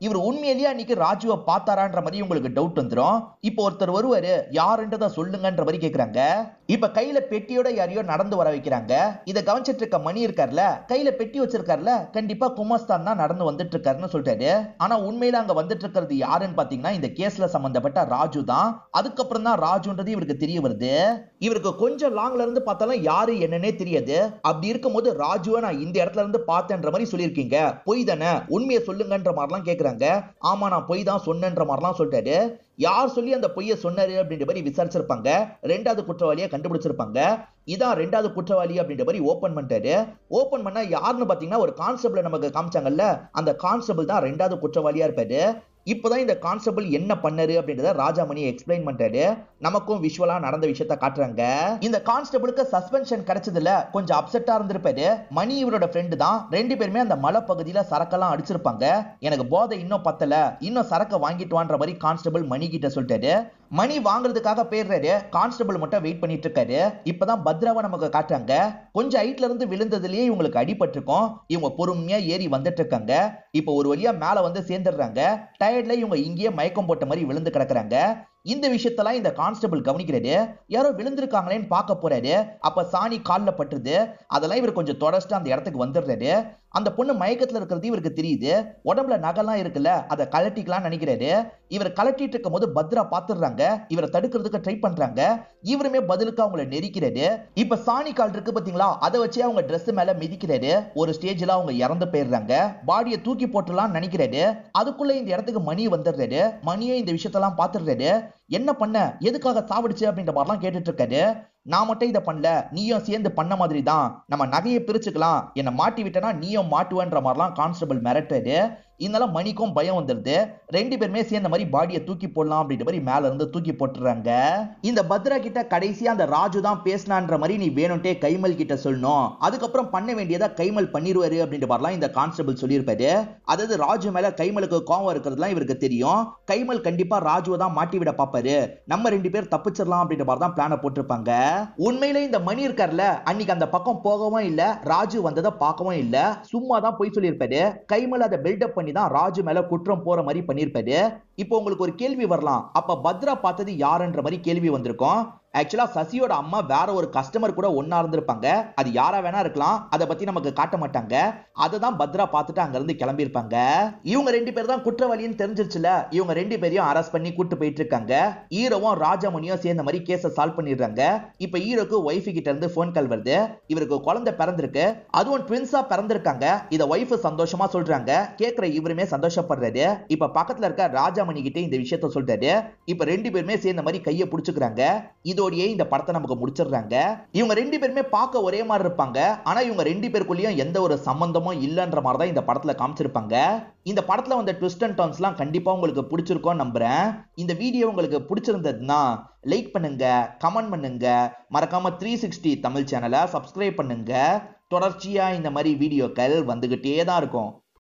இவர் உண்மையிலேயே அன்னைக்கு ராஜுவை பார்த்தாரான்ற மாதிரி உங்களுக்கு டவுட் வந்துடும். இப்போ ஒருத்தர் வருவாரு, யாருன்றத சொல்லுங்கன்ற மாதிரி கேக்குறாங்க. இப்ப கையில பெட்டியோட யாரையோ நடந்து வர வைக்கிறாங்க. இதை கவனிச்சிட்டு இருக்க மணி இருக்காருல, கையில பெட்டி வச்சிருக்காருல, கண்டிப்பா குமஸ்தான் தான் நடந்து வந்துட்டு இருக்காருன்னு சொல்றாரு. ஆனா உண்மையில அங்க வந்துட்டு இருக்கிறது யாருன்னு பாத்தீங்கன்னா இந்த கேஸ்ல சம்பந்தப்பட்ட ராஜு தான். அதுக்கப்புறம் தான் ராஜுன்றது இவருக்கு தெரிய வருது. இவருக்கு கொஞ்சம் லாங்ல இருந்து பார்த்தாலும் யாரு என்னன்னே தெரியாது. அப்படி இருக்கும்போது ராஜுவை நான் இந்த இடத்துல இருந்து பார்த்தேன்ற மாதிரி சொல்லியிருக்கீங்க, பொய் தானே, உண்மையை சொல்லுங்கன்ற மாதிரிலாம் கேக்குறாங்க. ஆமா நான் பொய் தான் சொன்னேன்ற மாதிரிலாம் சொல்லிட்டாரு. யார் சொல்லி அந்த பொய்யை சொன்னாரு அப்படின்ற மாதிரி விசாரிச்சிருப்பாங்க. 2வது குற்றவாளியை கண்டுபிடிச்சிருப்பாங்க. இதான் 2வது குற்றவாளி அப்படின்ற மாதிரி ஓபன் பண்ணிட்டாரு. ஓபன் பண்ணா யாருன்னு பாத்தீங்கன்னா ஒரு கான்ஸ்டபிள் நமக்கு காமிச்சாங்கல்ல, அந்த கான்ஸ்டபிள் தான் 2வது குற்றவாளியா இருப்பாரு. இப்பதான் இந்த கான்ஸ்டபிள் என்ன பண்ணாரு அப்படின்றத ராஜாமணி எக்ஸ்பிளைன் பண்றாரு. நமக்கும் விஷுவலா நடந்த விஷயத்த காட்டுறாங்க. இந்த கான்ஸ்டபிளுக்கு சஸ்பென்ஷன் கிடைச்சதுல கொஞ்சம் அப்செட்டா இருந்திருப்பாரு. மணி இவரோட ஃப்ரெண்டு தான். 2 பேருமே அந்த மலை பகுதியில சரக்கெல்லாம் அடிச்சிருப்பாங்க. எனக்கு போதை இன்னும் பத்தல, இன்னும் சரக்க வாங்கிட்டு வான்ற மாதிரி கான்ஸ்டபிள் மணி கிட்ட சொல்லிட்டாரு. மணி வாங்குறதுக்காக போயிடுறாரு. கான்ஸ்டபிள் மட்டும் வெயிட் பண்ணிட்டு இருக்காரு. இப்பதான் பத்ராவை நமக்கு காட்டுறாங்க. கொஞ்சம் ஹைட்ல இருந்து விழுந்ததுலயே இவங்களுக்கு அடிபட்டிருக்கும். இவங்க பொறுமையா ஏறி வந்துட்டு இருக்காங்க. இப்ப ஒரு வழியா மேல வந்து சேர்ந்துடுறாங்க. டயர்ட்ல இவங்க இங்கேயே மயக்கம் போட்ட மாதிரி விழுந்து கிடக்குறாங்க. இந்த விஷயத்தெல்லாம் இந்த கான்ஸ்டபிள் கவனிக்கிறாரு. யாரோ விழுந்திருக்காங்களேன்னு பார்க்க போறாரு. அப்ப சாணி கால்ல பட்டுருது. அதெல்லாம் இவர் கொஞ்சம் தொடச்சிட்டு அந்த இடத்துக்கு வந்துடுறாரு. அந்த பொண்ணு மயக்கத்துல இருக்கிறது இவருக்கு தெரியுது. உடம்புல நகைலாம் இருக்குல்ல, அதை கலட்டிக்கலாம் நினைக்கிறாரு. இவர் கலட்டிட்டு இருக்கும் போது பத்ரா பாத்துடுறாங்க. இவரை தடுக்கிறதுக்கு ட்ரை பண்றாங்க. இவருமே பதிலுக்கு அவங்கள நெரிக்கிறாரு. இப்ப சாணி கால் இருக்கு பாத்தீங்களா, அதை வச்சு அவங்க Dress மேல மிதிக்கிறாரு. ஒரு ஸ்டேஜ்ல அவங்க இறந்து போயிடுறாங்க. பாடியை தூக்கி போட்டுலாம் நினைக்கிறாரு. அதுக்குள்ள இந்த இடத்துக்கு மணி வந்துடுறாரு. மணியே இந்த விஷயத்தெல்லாம் பாத்துடுறாரு. என்ன பண்ண, எதுக்காக சாவடிச்சு அப்படின்ற மாதிரிலாம் கேட்டுட்டு இருக்காரு. நான் மட்டும் இதை பண்ணல, நீயும் சேர்ந்து பண்ண மாதிரி தான், நம்ம நகையை பிரிச்சுக்கலாம், என்னை மாட்டி விட்டனா நீயும் மாட்டுவன்ற மாதிரிலாம் கான்ஸ்டபிள் மிரட்டுறாரு. இதனால மணிக்கும் பயம் வந்துருது. ரெண்டு பேருமே சேர்ந்த மாதிரி பாடியை தூக்கி போடலாம் அப்படின்ற மாதிரி மேல இருந்து தூக்கி போட்டுறாங்க. இந்த பத்ரா கிட்ட கடைசியா அந்த ராஜு தான் பேசினான்ற மாதிரி நீ வேணும்ட்டே கைமல் கிட்ட சொல்லணும், அதுக்கப்புறம் பண்ண வேண்டியதா கைமல் பண்ணிடுவாரு அப்படின்ற மாதிரிலாம் இந்த கான்ஸ்டபிள் சொல்லியிருப்பாரு. அதாவது ராஜு மேல கைமலுக்கு கோவம் இருக்கிறதுலாம் இவருக்கு தெரியும். கைமல் கண்டிப்பா ராஜுவை தான் மாட்டி விட பாப்பாரு, நம்ம ரெண்டு பேர் தப்பிச்சிடலாம் அப்படின்ற மாதிரி தான் பிளான போட்டிருப்பாங்க. உண்மையிலே இந்த மணி இருக்கார்ல, அன்னைக்கு அந்த பக்கம் போகவும் இல்ல, ராஜு வந்ததை பார்க்கவும் இல்ல, சும்மா தான் போய் சொல்லியிருப்பாரு. கைமல் அதை பில்டப் பண்ணி தான் ராஜு மேல குற்றம் போற மாதிரி பண்ணியிருப்பாரு. இப்போ உங்களுக்கு ஒரு கேள்வி வரலாம், அப்ப பத்ரா பார்த்தது யாருன்ற மாதிரி கேள்வி வந்திருக்கும். ஆக்சுவலா சசியோட அம்மா வேற ஒரு கஸ்டமர் கூட ஒன்னா இருந்திருப்பாங்க, அது யாரா வேணா இருக்கலாம், அதை பத்தி நமக்கு காட்ட மாட்டாங்க. அதுதான் பத்ரா பார்த்துட்டு அங்க இருந்து கிளம்பி இருப்பாங்க. இவங்க ரெண்டு பேர் தான் குற்றவாளின்னு தெரிஞ்சிருச்சுல, இவங்க ரெண்டு பேரையும் அரெஸ்ட் பண்ணி கூட்டு போயிட்டு இருக்காங்க. ஹீரோவும் ராஜாமணியும் சேர்ந்த மாதிரி கேஸை சால்வ் பண்ணிடுறாங்க. இப்ப ஹீரோக்கு ஒய்ஃப் கிட்ட இருந்து போன் கால் வருது, இவருக்கு குழந்தை பிறந்திருக்கு, அதுவும் ட்வின்ஸா பிறந்திருக்காங்க. இத ஒய்ஃப் சந்தோஷமா சொல்றாங்க, கேட்கிற இவருமே சந்தோஷப்படுறாரு. இப்ப பக்கத்துல இருக்க ராஜாமணி கிட்ட இந்த விஷயத்த சொல்றாரு. இப்ப ரெண்டு பேருமே சேர்ந்த மாதிரி கையை பிடிச்சுக்கிறாங்க. இதோடயே இந்த படத்தை நமக்கு முடிச்சிடுறாங்க. இவங்க ரெண்டு பேருமே பார்க்க ஒரே மாதிரி இருப்பாங்க, ஆனா இவங்க ரெண்டு பேருக்குள்ளேயும் எந்த ஒரு சம்பந்தமும் இல்லன்ற மாதிரி தான் இந்த படத்துல காமிச்சிருப்பாங்க. இந்த படத்துல வந்த ட்விஸ்ட் அண்ட் டர்ன்ஸ்லாம் கண்டிப்பா உங்களுக்கு பிடிச்சிருக்கும் நம்புறேன். இந்த வீடியோ உங்களுக்கு பிடிச்சிருந்ததுன்னா லைக் பண்ணுங்க, கமெண்ட் பண்ணுங்க, மறக்காம 360 தமிழ் சேனலை சப்ஸ்கிரைப் பண்ணுங்க. தொடர்ச்சியா இந்த மாதிரி வீடியோக்கள் வந்துகிட்டே தான் இருக்கும்.